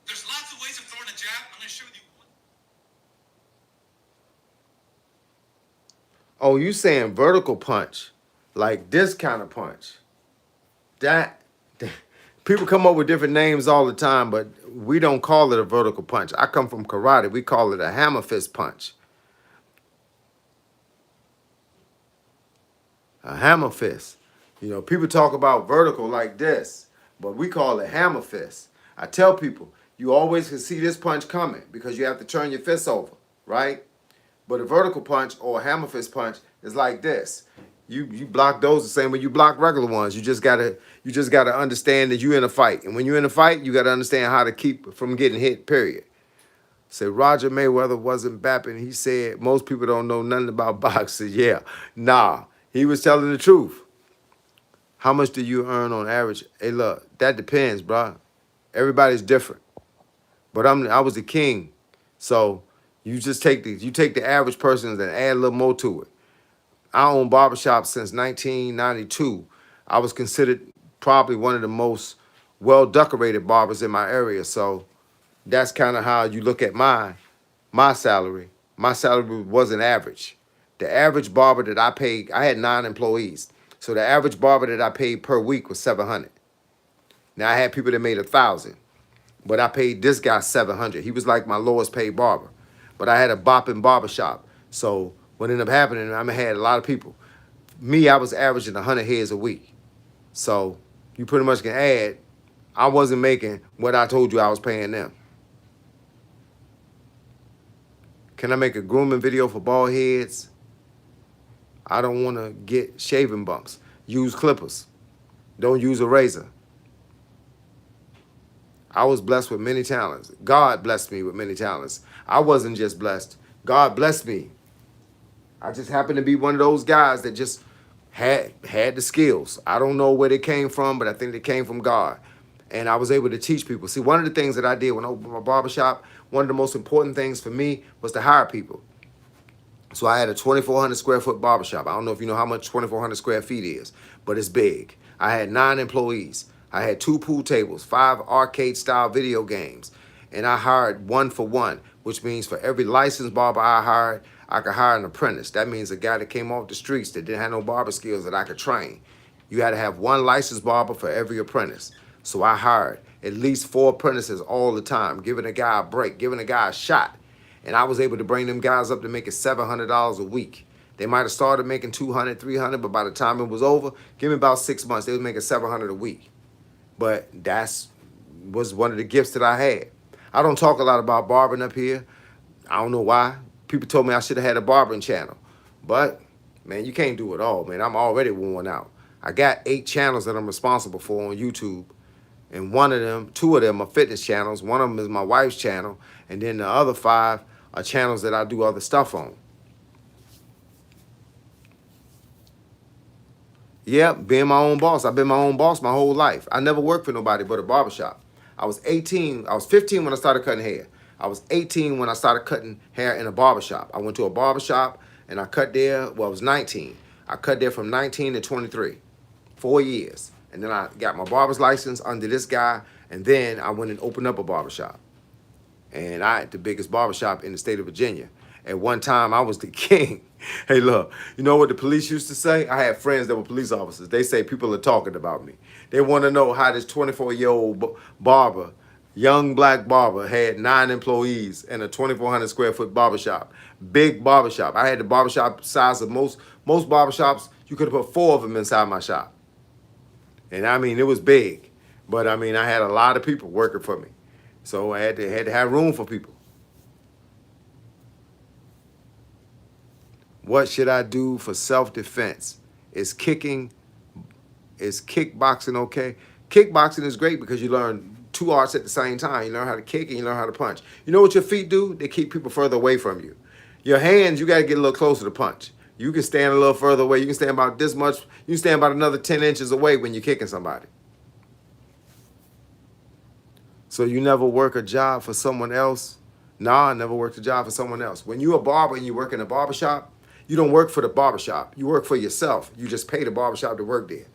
There's lots of ways of throwing a jab. I'm going to show you one. Oh, you saying vertical punch, like this kind of punch. That people come up with different names all the time, but we don't call it a vertical punch. I come from karate. We call it a hammer fist punch. A hammer fist. You know, people talk about vertical like this, but we call it hammer fist. I tell people, you always can see this punch coming because you have to turn your fist over, right? But a vertical punch or a hammer fist punch is like this. You block those the same way you block regular ones. You just gotta understand that you're in a fight. And when you're in a fight, you gotta understand how to keep from getting hit, period. Say Roger Mayweather wasn't bapping. He said most people don't know nothing about boxing. Yeah. Nah. He was telling the truth. How much do you earn on average? Hey, look, that depends, bro. Everybody's different. But I was the king. So you just take the average person and add a little more to it. I own barbershops since 1992. I was considered probably one of the most well-decorated barbers in my area. So that's kind of how you look at my salary. My salary wasn't average. The average barber that I paid, I had 9 employees. So the average barber that I paid per week was $700. Now I had people that made 1,000, but I paid this guy $700. He was like my lowest paid barber. But I had a bopping barbershop. So what ended up happening, I had a lot of people. Me, I was averaging 100 heads a week. So you pretty much can add, I wasn't making what I told you I was paying them. Can I make a grooming video for bald heads? I don't want to get shaving bumps. Use clippers. Don't use a razor. I was blessed with many talents. God blessed me with many talents. I wasn't just blessed. God blessed me. I just happened to be one of those guys that just had the skills. I don't know where they came from, but I think they came from God. And I was able to teach people. See, one of the things that I did when I opened my barbershop, one of the most important things for me was to hire people. So I had a 2,400 square foot barbershop. I don't know if you know how much 2,400 square feet is, but it's big. I had 9 employees. I had 2 pool tables, 5 arcade style video games, and I hired 1 for 1, which means for every licensed barber I hired, I could hire an apprentice. That means a guy that came off the streets that didn't have no barber skills that I could train. You had to have 1 licensed barber for every apprentice. So I hired at least 4 apprentices all the time, giving a guy a break, giving a guy a shot. And I was able to bring them guys up to making $700 a week. They might have started making $200, $300, but by the time it was over, give me about 6 months, they was making $700 a week. But was one of the gifts that I had. I don't talk a lot about barbering up here. I don't know why. People told me I should have had a barbering channel. But, man, you can't do it all, man. I'm already worn out. I got 8 channels that I'm responsible for on YouTube. And 2 of them are fitness channels. One of them is my wife's channel. And then the other 5 are channels that I do other stuff on. Yeah, being my own boss. I've been my own boss my whole life. I never worked for nobody but a barbershop. I was 15 when I started cutting hair. I was 18 when I started cutting hair in a barbershop. I went to a barbershop and I cut there, well, I was 19. I cut there from 19 to 23, 4 years. And then I got my barber's license under this guy, and then I went and opened up a barbershop. And I had the biggest barbershop in the state of Virginia. At one time, I was the king. Hey, look, you know what the police used to say? I had friends that were police officers. They say people are talking about me. They want to know how this 24-year-old barber, young black barber, had 9 employees in a 2,400 square foot barbershop. Big barbershop. I had the barbershop size of most barbershops. You could have put 4 of them inside my shop. And I mean, it was big. But I mean, I had a lot of people working for me. So I had to have room for people. What should I do for self-defense? Is kickboxing okay? Kickboxing is great because you learn 2 arts at the same time. You learn how to kick and you learn how to punch. You know what your feet do? They keep people further away from you. Your hands, you got to get a little closer to punch. You can stand a little further away. You can stand about this much. You can stand about another 10 inches away when you're kicking somebody. So you never work a job for someone else? Nah, I never worked a job for someone else. When you're a barber and you work in a barbershop, you don't work for the barbershop. You work for yourself. You just pay the barbershop to work there.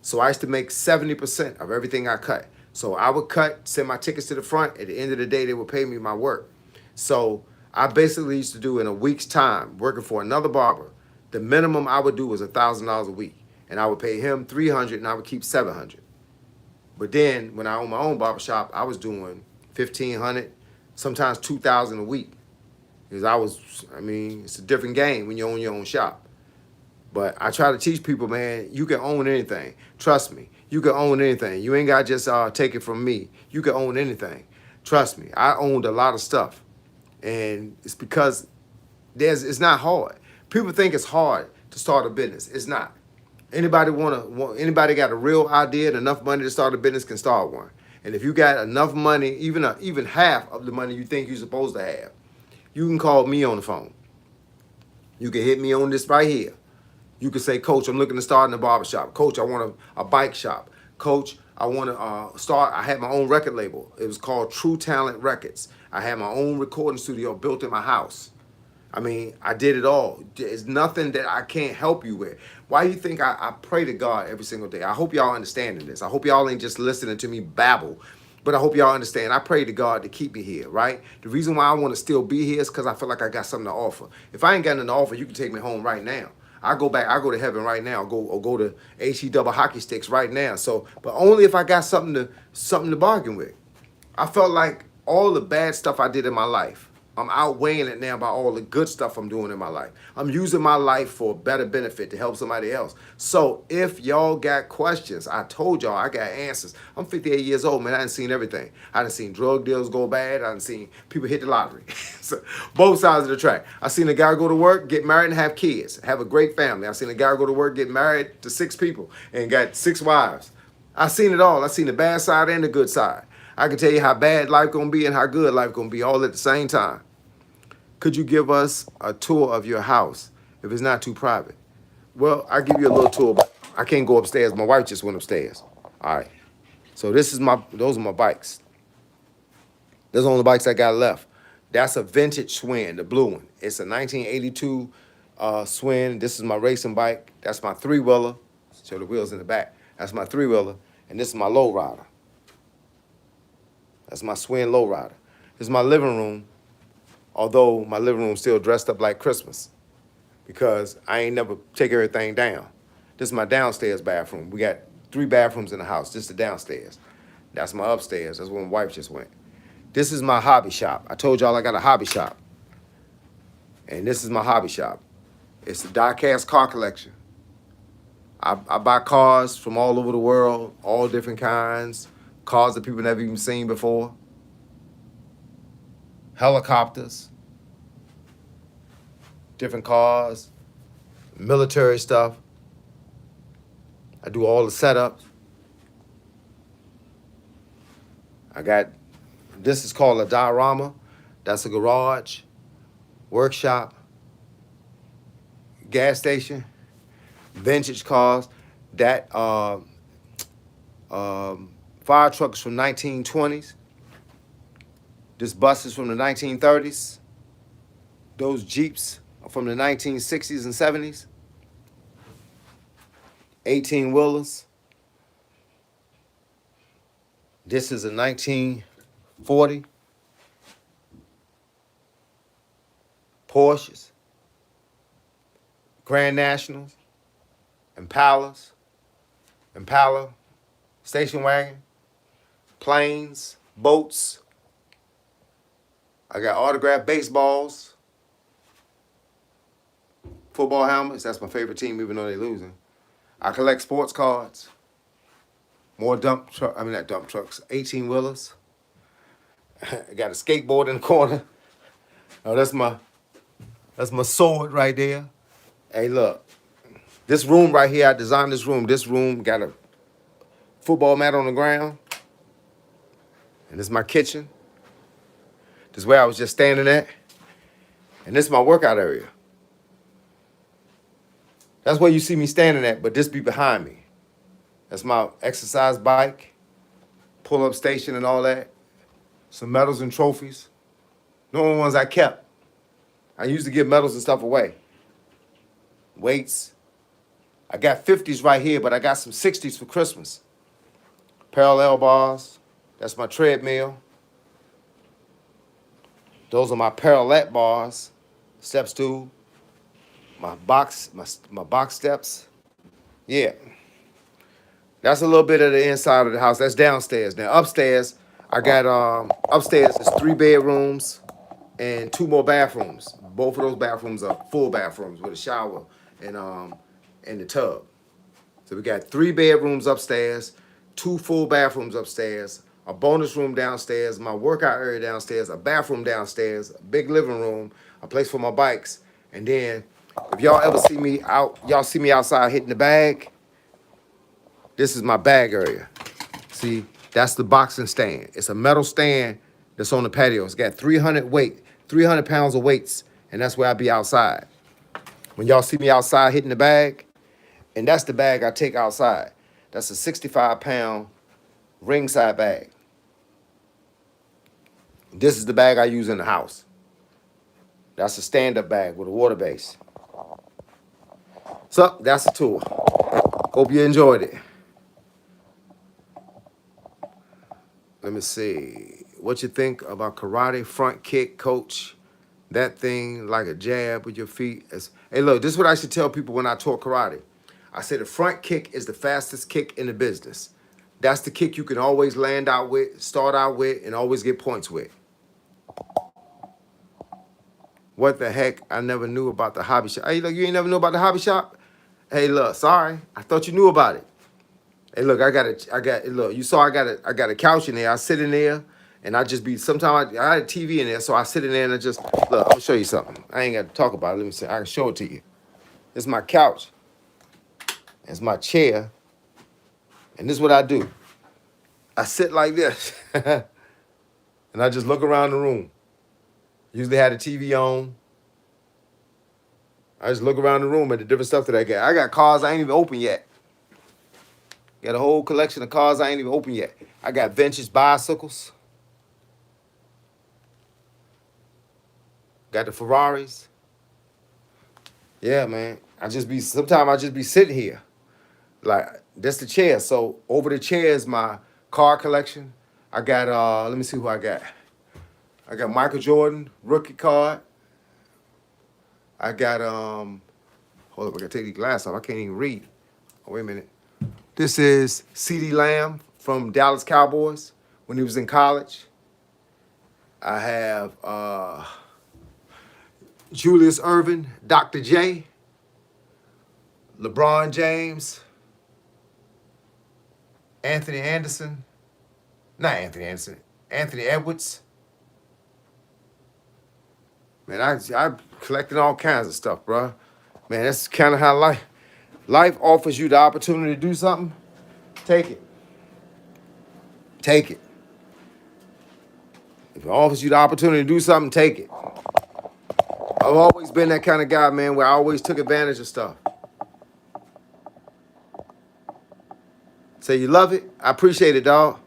So I used to make 70% of everything I cut. So I would cut, send my tickets to the front. At the end of the day, they would pay me my work. So I basically used to do in a week's time, working for another barber, the minimum I would do was $1,000 a week. And I would pay him $300 and I would keep $700. But then when I owned my own barbershop, I was doing $1,500, sometimes $2,000 a week. Because it's a different game when you own your own shop. But I try to teach people, man, you can own anything. Trust me, you can own anything. You ain't got to just take it from me. You can own anything. Trust me, I owned a lot of stuff. And it's because it's not hard. People think it's hard to start a business. It's not. Anybody got a real idea and enough money to start a business can start one. And if you got enough money, even half of the money you think you're supposed to have, you can call me on the phone. You can hit me on this right here. You can say, Coach, I'm looking to start in a barbershop. Coach, I want a bike shop. Coach, I want to start. I had my own record label. It was called True Talent Records. I had my own recording studio built in my house. I mean, I did it all. There's nothing that I can't help you with. Why do you think I pray to God every single day? I hope y'all understanding this. I hope y'all ain't just listening to me babble. But I hope y'all understand. I pray to God to keep me here, right? The reason why I want to still be here is because I feel like I got something to offer. If I ain't got nothing to offer, you can take me home right now. I go to heaven right now. Go to HE double hockey sticks right now. So, but only if I got something to bargain with. I felt like all the bad stuff I did in my life, I'm outweighing it now by all the good stuff I'm doing in my life. I'm using my life for a better benefit to help somebody else. So if y'all got questions, I told y'all I got answers. I'm 58 years old, man. I done seen everything. I done seen drug deals go bad. I done seen people hit the lottery. So, both sides of the track. I seen a guy go to work, get married, and have kids, have a great family. I seen a guy go to work, get married to 6 people, and got 6 wives. I seen it all. I seen the bad side and the good side. I can tell you how bad life gonna be and how good life gonna be all at the same time. Could you give us a tour of your house if it's not too private? Well, I'll give you a little tour, but I can't go upstairs. My wife just went upstairs. All right. So those are my bikes. Those are the only bikes I got left. That's a vintage Schwinn, the blue one. It's a 1982 Schwinn. This is my racing bike. That's my 3-wheeler. Show the wheels in the back. That's my 3-wheeler. And this is my lowrider. That's my Schwinn lowrider. This is my living room. Although my living room's still dressed up like Christmas because I ain't never take everything down. This is my downstairs bathroom. We got 3 bathrooms in the house. This is the downstairs. That's my upstairs. That's where my wife just went. This is my hobby shop. I told y'all I got a hobby shop. And this is my hobby shop. It's a die-cast car collection. I buy cars from all over the world, all different kinds, cars that people never even seen before. Helicopters, different cars, military stuff. I do all the setups. I got, this is called a diorama. That's a garage, workshop, gas station, vintage cars. That fire truck is from 1920s. This bus is from the 1930s. Those Jeeps are from the 1960s and 70s. 18-wheelers. This is a 1940 Porsches, Grand Nationals, Impala, station wagon, planes, boats. I got autographed baseballs, football helmets. That's my favorite team, even though they're losing. I collect sports cards. More not dump trucks, 18-wheelers. I got a skateboard in the corner. Oh, that's my sword right there. Hey, look. This room right here, I designed this room. This room got a football mat on the ground. And this is my kitchen. This is where I was just standing at. And this is my workout area. That's where you see me standing at, but this be behind me. That's my exercise bike, pull-up station and all that. Some medals and trophies. The only ones I kept. I used to give medals and stuff away. Weights. I got 50s right here, but I got some 60s for Christmas. Parallel bars. That's my treadmill. Those are my parallel bars. Step stool. My box steps. Yeah. That's a little bit of the inside of the house. That's downstairs. Now upstairs, I got upstairs is 3 bedrooms and 2 more bathrooms. Both of those bathrooms are full bathrooms with a shower and the tub. So we got 3 bedrooms upstairs, 2 full bathrooms upstairs, a bonus room downstairs, my workout area downstairs, a bathroom downstairs, a big living room, a place for my bikes, and then if y'all ever see me out, y'all see me outside hitting the bag. This is my bag area. See, that's the boxing stand. It's a metal stand that's on the patio. It's got 300 pounds of weights, and that's where I be outside. When y'all see me outside hitting the bag, and that's the bag I take outside. That's a 65-pound ringside bag. This is the bag I use in the house. That's a stand-up bag with a water base. So, that's a tour. Hope you enjoyed it. Let me see. What you think about karate front kick, coach? That thing like a jab with your feet. Hey, look, this is what I should tell people when I talk karate. I say the front kick is the fastest kick in the business. That's the kick you can always land out with, start out with, and always get points with. What the heck? I never knew about the hobby shop. Hey, look, you ain't never knew about the hobby shop? Hey, look, sorry. I thought you knew about it. Hey, look, look, you saw I got a couch in there. I sit in there and I just be, sometimes I had a TV in there, so I sit in there and I just, look, I'm gonna show you something. I ain't got to talk about it. Let me see, I can show it to you. This is my couch. It's my chair. And this is what I do. I sit like this and I just look around the room. Usually had the TV on. I just look around the room at the different stuff that I got. I got cars I ain't even opened yet. Got a whole collection of cars I ain't even opened yet. I got vintage bicycles. Got the Ferraris. Yeah, man. Sometimes I just be sitting here. Like, that's the chair. So over the chair is my car collection. I got, let me see who I got. I got Michael Jordan, rookie card. I got, hold up, I gotta take these glasses off. I can't even read. Oh, wait a minute. This is CeeDee Lamb from Dallas Cowboys when he was in college. I have Julius Erving, Dr. J, LeBron James, Anthony Edwards, Man, I collecting all kinds of stuff, bro. Man, that's kind of how life offers you the opportunity to do something. Take it. Take it. If it offers you the opportunity to do something, take it. I've always been that kind of guy, man, where I always took advantage of stuff. Say you love it. I appreciate it, dog.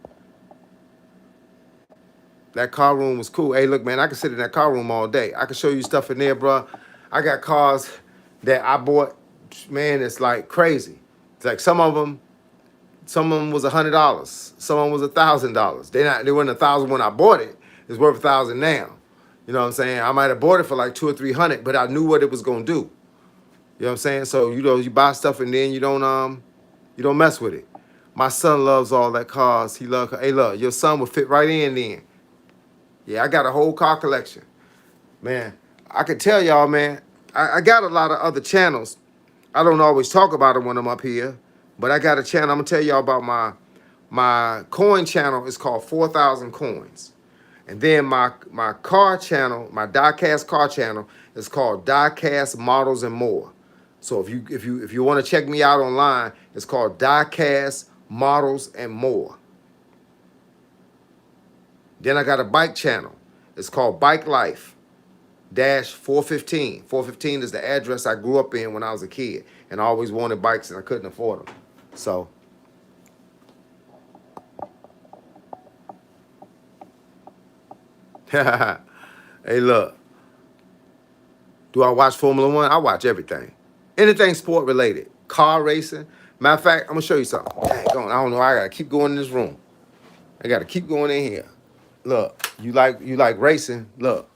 That car room was cool. Hey, look, man, I can sit in that car room all day. I can show you stuff in there, bro. I got cars that I bought, man, it's like crazy. It's like some of them was $100. Some of them was $1,000. They weren't 1,000 when I bought it. It's worth 1,000 now. You know what I'm saying? I might have bought it for like 200 or 300, but I knew what it was gonna do. You know what I'm saying? So you buy stuff and then you don't mess with it. My son loves all that cars. Hey, look, your son would fit right in then. Yeah, I got a whole car collection. Man, I can tell y'all, man, I got a lot of other channels. I don't always talk about them when I'm up here, but I got a channel. I'm gonna tell y'all about my coin channel. Is called 4,000 Coins. And then my car channel, my diecast car channel, is called Diecast Models and More. So if you want to check me out online, it's called Diecast Models and More. Then I got a bike channel. It's called Bike Life Dash 415. 415 is the address I grew up in when I was a kid, and I always wanted bikes and I couldn't afford them. So hey, look. Do I watch Formula One? I watch everything. Anything sport related. Car racing. Matter of fact, I'm gonna show you something. Dang, I don't know. I gotta keep going in this room. I gotta keep going in here. Look, you like racing. Look.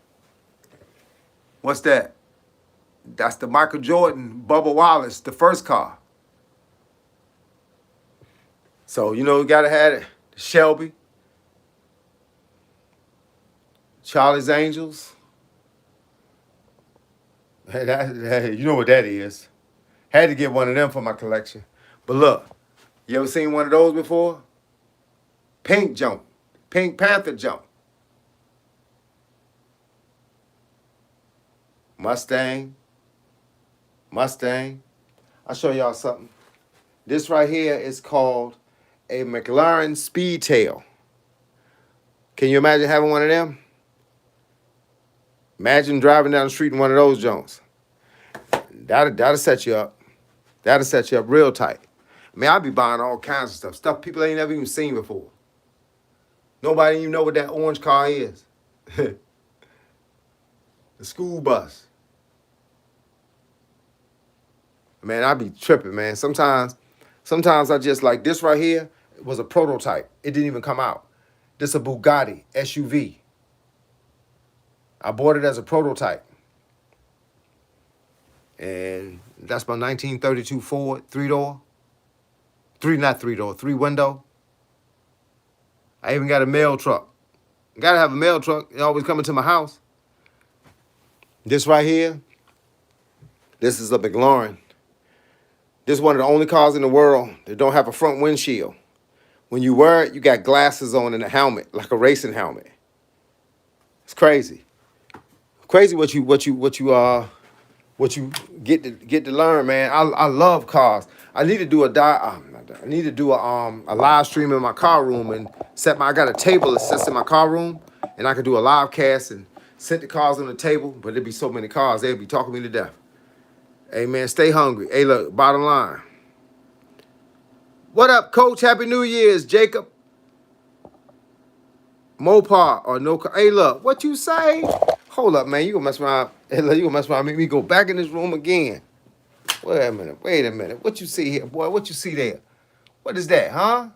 What's that? That's the Michael Jordan, Bubba Wallace, the first car. So, you gotta have it. Shelby. Charlie's Angels. Hey, you know what that is. Had to get one of them for my collection. But look, you ever seen one of those before? Pink jump. Pink Panther jump. Mustang. I'll show y'all something. This right here is called a McLaren Speedtail. Can you imagine having one of them? Imagine driving down the street in one of those Jones. That'll set you up. That'll set you up real tight. I mean, I'll be buying all kinds of stuff people ain't never even seen before. Nobody even know what that orange car is. The school bus. Man, I be tripping, man. Sometimes I just like this right here was a prototype. It didn't even come out. This a Bugatti SUV. I bought it as a prototype. And that's my 1932 Ford three-door. Three window. I even got a mail truck. Gotta have a mail truck. It always coming to my house. This right here, this is a McLaren. This is one of the only cars in the world that don't have a front windshield. When you wear it, you got glasses on and a helmet, like a racing helmet. It's crazy. Crazy what you get to learn, man. I love cars. I need to do a live stream in my car room and I got a table that sits in my car room, and I could do a live cast and set the cars on the table, but there'd be so many cars, they'd be talking me to death. Hey, man, stay hungry. Hey, look, bottom line. What up, Coach? Happy New Year's, Jacob. Mopar or no car. Hey, look, what you say? Hold up, man. You gonna mess around. Hey, look, you gonna mess around, make me go back in this room again. Wait a minute. What you see here, boy? What you see there? What is that, huh?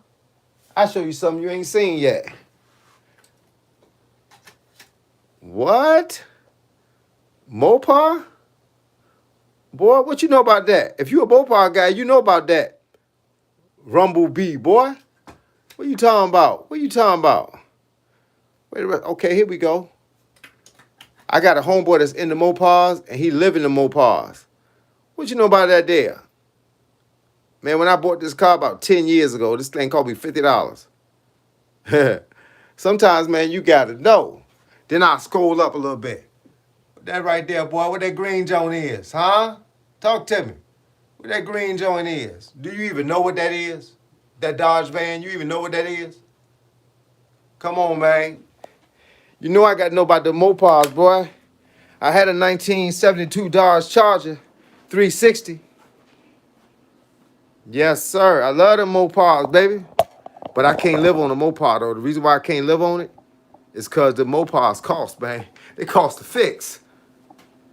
I'll show you something you ain't seen yet. What? Mopar? Boy, what you know about that? If you a Mopar guy, you know about that. Rumble Bee, boy. What you talking about? Wait a minute. Okay, here we go. I got a homeboy that's in the Mopars, and he live in the Mopars. What you know about that there? Man, when I bought this car about 10 years ago, this thing cost me $50. Sometimes, man, you got to know. Then I scroll up a little bit. That right there, boy. What that green joint is, huh? Talk to me. What that green joint is. Do you even know what that is? That Dodge van, you even know what that is? Come on, man. You know I got to know about the Mopars, boy. I had a 1972 Dodge Charger 360. Yes, sir. I love the Mopars, baby. But I can't live on a Mopar, though. The reason why I can't live on it is because the Mopars cost, man. They cost to fix.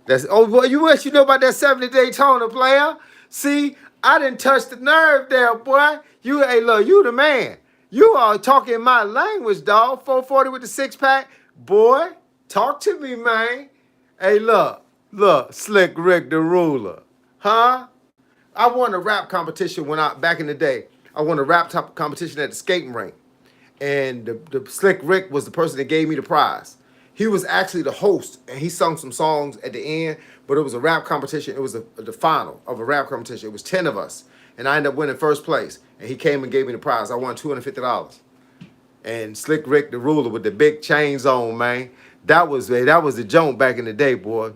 That's boy, you wish you know about that 70 Daytona, player. See, I didn't touch the nerve there, boy. Hey, look, you the man. You are talking my language, dog. 440 with the six-pack. Boy, talk to me, man. Hey, look, Slick Rick the Ruler. Huh? I won a rap competition back in the day. I won a rap competition at the skating rink. And the Slick Rick was the person that gave me the prize. He was actually the host, and he sung some songs at the end, but it was a rap competition. It was the final of a rap competition. It was 10 of us, and I ended up winning first place. And he came and gave me the prize. I won $250. And Slick Rick the Ruler with the big chains on, man. That was the joint back in the day, boy.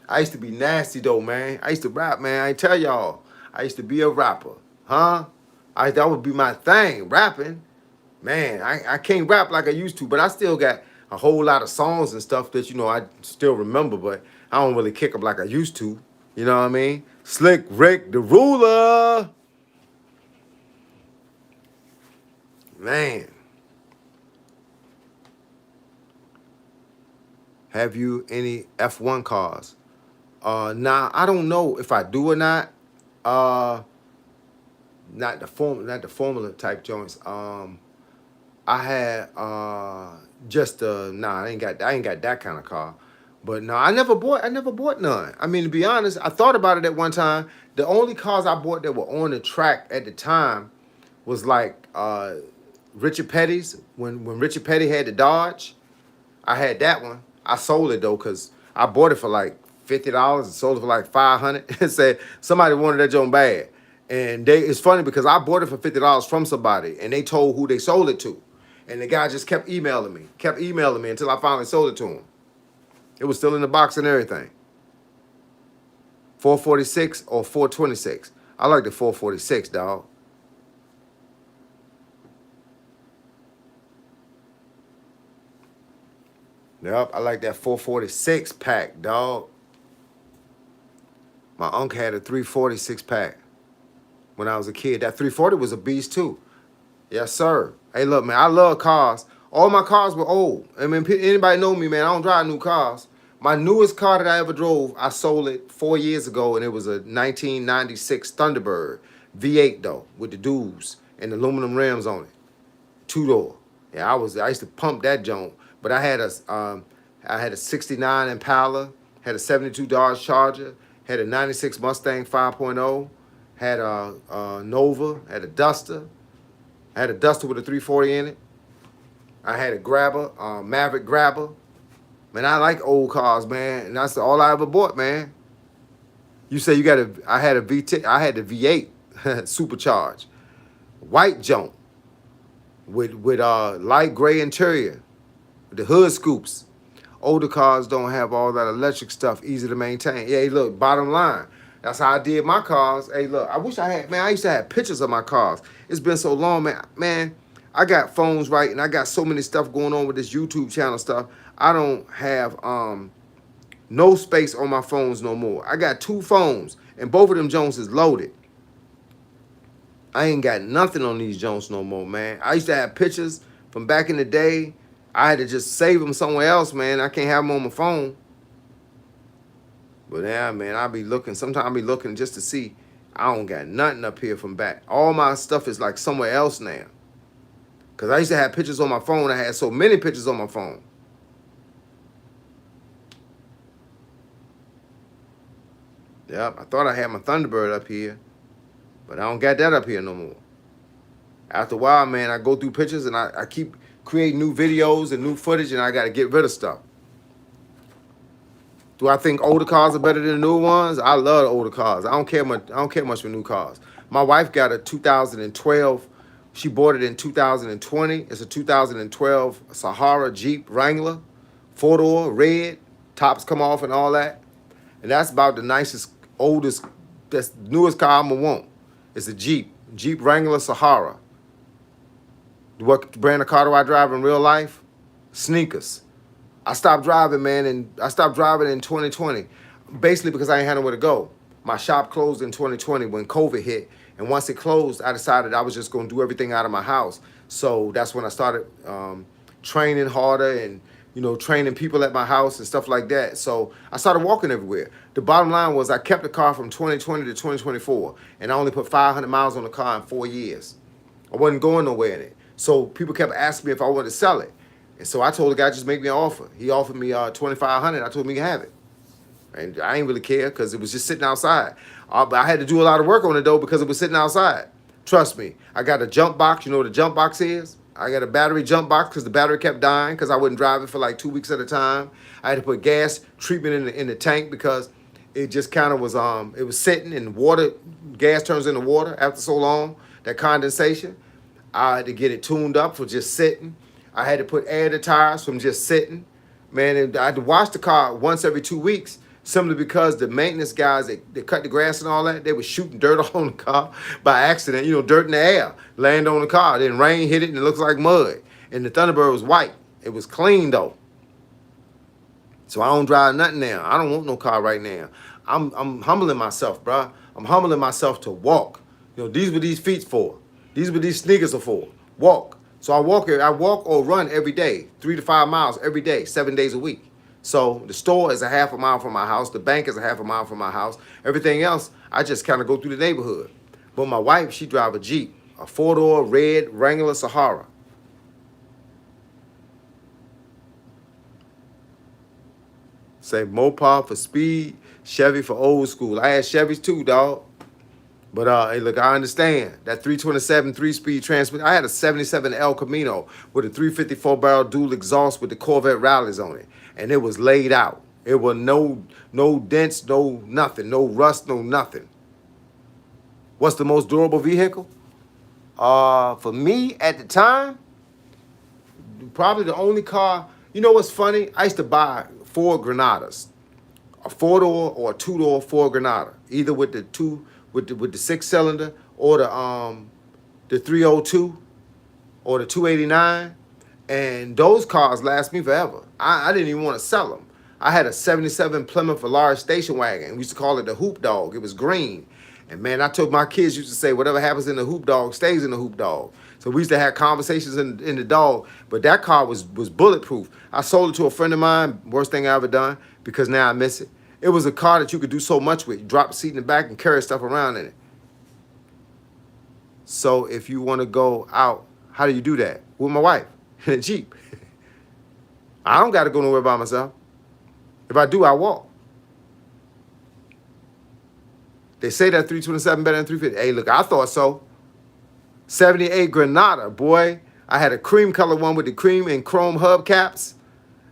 I used to be nasty though, man. I used to rap, man. I tell y'all, I used to be a rapper, huh? That would be my thing, rapping. Man, I can't rap like I used to, but I still got a whole lot of songs and stuff that, I still remember, but I don't really kick them like I used to. You know what I mean? Slick Rick the Ruler. Man. Have you any F1 cars? Nah, I don't know if I do or not. Not the Formula type joints. I had just I ain't got that kind of car. But no, I never bought none. I mean, to be honest, I thought about it at one time. The only cars I bought that were on the track at the time was like Richard Petty's. When Richard Petty had the Dodge, I had that one. I sold it though, because I bought it for like $50 and sold it for like $500. And said somebody wanted that joint bad. And it's funny because I bought it for $50 from somebody, and they told who they sold it to. And the guy just kept emailing me until I finally sold it to him. It was still in the box and everything. 446 or 426. I like the 446, dog. Yep, I like that 446 pack, dog. My uncle had a 346 pack when I was a kid. That 340 was a beast too. Yes, sir. Hey, look, man, I love cars. All my cars were old. I mean, anybody know me, man, I don't drive new cars. My newest car that I ever drove, I sold it 4 years ago, and it was a 1996 Thunderbird. V8, though, with the duals and aluminum rims on it. Two-door. Yeah, I used to pump that joint. But I had a 69 Impala, had a 72 Dodge Charger, had a 96 Mustang 5.0, had a Nova, had a Duster. I had a Duster with a 340 in it. I had a Grabber, Maverick Grabber. Man, I like old cars, man, and that's all I ever bought, man. You say I had a VT, I had the V8 supercharged, white junk with light gray interior, with the hood scoops. Older cars don't have all that electric stuff, easy to maintain. Yeah, hey, look, bottom line. That's how I did my cars. Hey, look, I wish I had, man, I used to have pictures of my cars. It's been so long, man. Man, I got phones right, and I got so many stuff going on with this YouTube channel stuff. I don't have no space on my phones no more. I got 2 phones, and both of them Jones is loaded. I ain't got nothing on these Jones no more, man. I used to have pictures from back in the day. I had to just save them somewhere else, man. I can't have them on my phone. But yeah, man, sometimes I'll be looking just to see. I don't got nothing up here from back. All my stuff is like somewhere else now. Because I used to have pictures on my phone. I had so many pictures on my phone. Yep, I thought I had my Thunderbird up here. But I don't got that up here no more. After a while, man, I go through pictures and I keep creating new videos and new footage, and I got to get rid of stuff. Do I think older cars are better than the new ones? I love the older cars. I don't care much for new cars. My wife got a 2012. She bought it in 2020. It's a 2012 Sahara Jeep Wrangler, 4-door, red, tops come off and all that. And that's about the nicest, oldest, that's newest car I'm gonna want. It's a Jeep Wrangler Sahara. What brand of car do I drive in real life? Sneakers. I stopped driving, man, and I stopped driving in 2020, basically because I ain't had nowhere to go. My shop closed in 2020 when COVID hit, and once it closed, I decided I was just going to do everything out of my house. So that's when I started training harder and, you know, training people at my house and stuff like that. So I started walking everywhere. The bottom line was I kept the car from 2020 to 2024, and I only put 500 miles on the car in 4 years. I wasn't going nowhere in it. So people kept asking me if I wanted to sell it. And so I told the guy, just make me an offer. He offered me $2,500. I told him he could have it. And I ain't really care because it was just sitting outside. But I had to do a lot of work on it, though, because it was sitting outside. Trust me. I got a jump box. You know what a jump box is? I got a battery jump box because the battery kept dying because I wouldn't drive it for like 2 weeks at a time. I had to put gas treatment in the tank because it just kind of was, it was sitting and water, gas turns into water after so long, that condensation. I had to get it tuned up for just sitting. I had to put air in the tires from just sitting. Man, and I had to wash the car once every 2 weeks, simply because the maintenance guys that cut the grass and all that, they were shooting dirt on the car by accident, you know, dirt in the air, land on the car. Then rain hit it and it looks like mud. And the Thunderbird was white. It was clean though. So I don't drive nothing now. I don't want no car right now. I'm humbling myself, bruh. I'm humbling myself to walk. You know, these what these feet for. These what these sneakers are for. Walk. So I walk or run every day, 3 to 5 miles every day, 7 days a week. So the store is a half a mile from my house. The bank is a half a mile from my house. Everything else, I just kind of go through the neighborhood. But my wife, she drive a Jeep, a 4-door red Wrangler Sahara. Say Mopar for speed, Chevy for old school. I had Chevys too, dog. But hey, look, I understand that 327 3-speed transmission. I had a 77 El Camino with a 354 barrel dual exhaust with the Corvette rallies on it, and it was laid out. It was no dents, no nothing, no rust, no nothing. What's the most durable vehicle? For me at the time, probably the only car. You know what's funny? I used to buy Ford Granadas, a 4-door or a 2-door Ford Granada, either with the 6-cylinder or the 302 or the 289, and those cars last me forever. I didn't even want to sell them. I had a 77 Plymouth Velar station wagon. We used to call it the Hoop Dog. It was green. And man, I told my kids used to say, whatever happens in the Hoop Dog stays in the Hoop Dog. So we used to have conversations in the dog, but that car was bulletproof. I sold it to a friend of mine, worst thing I ever done, because now I miss it. It was a car that you could do so much with. You drop the seat in the back and carry stuff around in it. So if you want to go out, how do you do that? With my wife in a Jeep. I don't got to go nowhere by myself. If I do, I walk. They say that 327 better than 350. Hey, look, I thought so. 78 Granada, boy. I had a cream color one with the cream and chrome hubcaps.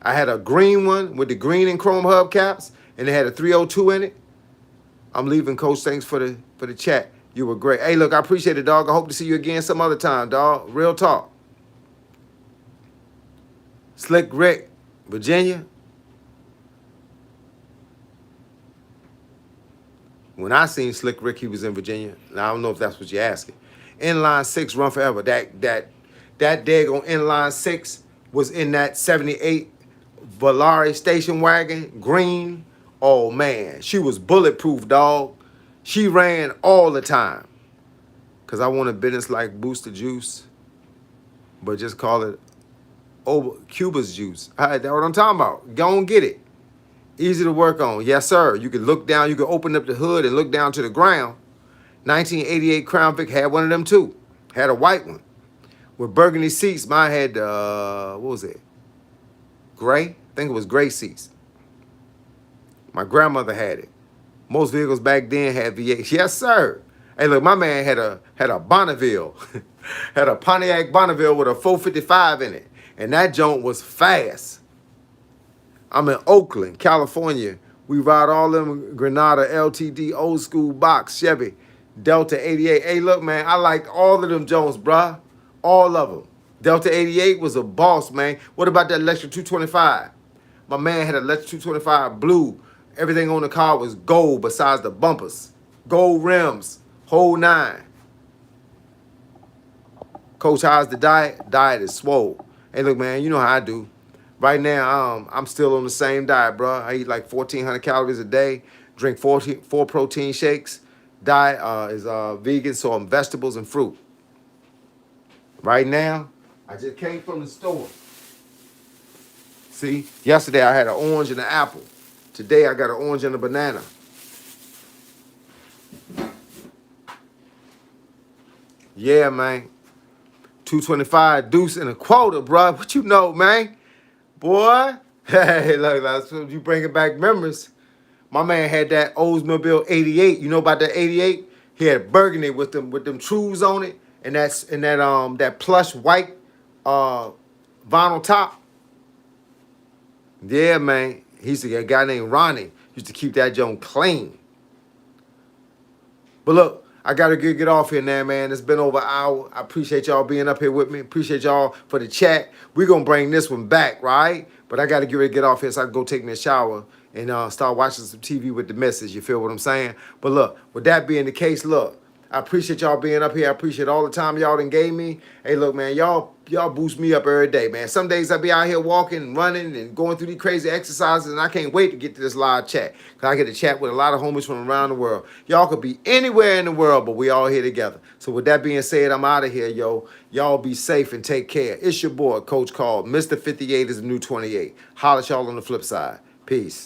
I had a green one with the green and chrome hubcaps, and it had a 302 in it. I'm leaving, Coach. Thanks for the chat. You were great. Hey, look, I appreciate it, dog. I hope to see you again some other time, dog. Real talk. Slick Rick, Virginia. When I seen Slick Rick, he was in Virginia. Now, I don't know if that's what you're asking. Inline 6 run forever. That daggone Inline 6 was in that 78 Volare station wagon, green. Oh, man. She was bulletproof, dog. She ran all the time. Because I want a business like Booster Juice, but just call it Cuba's Juice. All right, that's what I'm talking about. Go and get it. Easy to work on. Yes, sir. You can look down. You can open up the hood and look down to the ground. 1988 Crown Vic had one of them too. Had a white one with burgundy seats. Mine had, what was it? Gray? I think it was gray seats. My grandmother had it. Most vehicles back then had V8. Yes, sir. Hey, look, my man had a Bonneville. Had a Pontiac Bonneville with a 455 in it. And that joint was fast. I'm in Oakland, California. We ride all them Granada, LTD, old school box, Chevy, Delta 88. Hey, look, man, I liked all of them Jones, bruh. All of them. Delta 88 was a boss, man. What about that Electra 225? My man had a Lexus 225 blue. Everything on the car was gold besides the bumpers. Gold rims, whole nine. Coach, how's the diet? Diet is swole. Hey, look, man, you know how I do. Right now, I'm still on the same diet, bro. I eat like 1,400 calories a day. Drink four protein shakes. Diet is vegan, so I'm vegetables and fruit. Right now, I just came from the store. See, yesterday I had an orange and an apple. Today I got an orange and a banana. Yeah, man. 225 deuce and a quota, bro. What you know, man? Boy. Hey, look, that's what you bringing back memories. My man had that Oldsmobile 88. You know about that 88? He had burgundy with them trues on it, and that plush white vinyl top. Yeah, man. He used to get a guy named Ronnie. Used to keep that joint clean. But look, I got to get off here now, man. It's been over an hour. I appreciate y'all being up here with me. Appreciate y'all for the chat. We're going to bring this one back, right? But I got to get ready to get off here so I can go take me a shower and start watching some TV with the missus. You feel what I'm saying? But look, with that being the case, look, I appreciate y'all being up here. I appreciate all the time y'all done gave me. Hey, look, man, y'all boost me up every day, man. Some days I be out here walking and running and going through these crazy exercises, and I can't wait to get to this live chat because I get to chat with a lot of homies from around the world. Y'all could be anywhere in the world, but we all here together. So with that being said, I'm out of here, yo. Y'all be safe and take care. It's your boy, Coach Carl. Mr. 58 is the new 28. Holla at y'all on the flip side. Peace.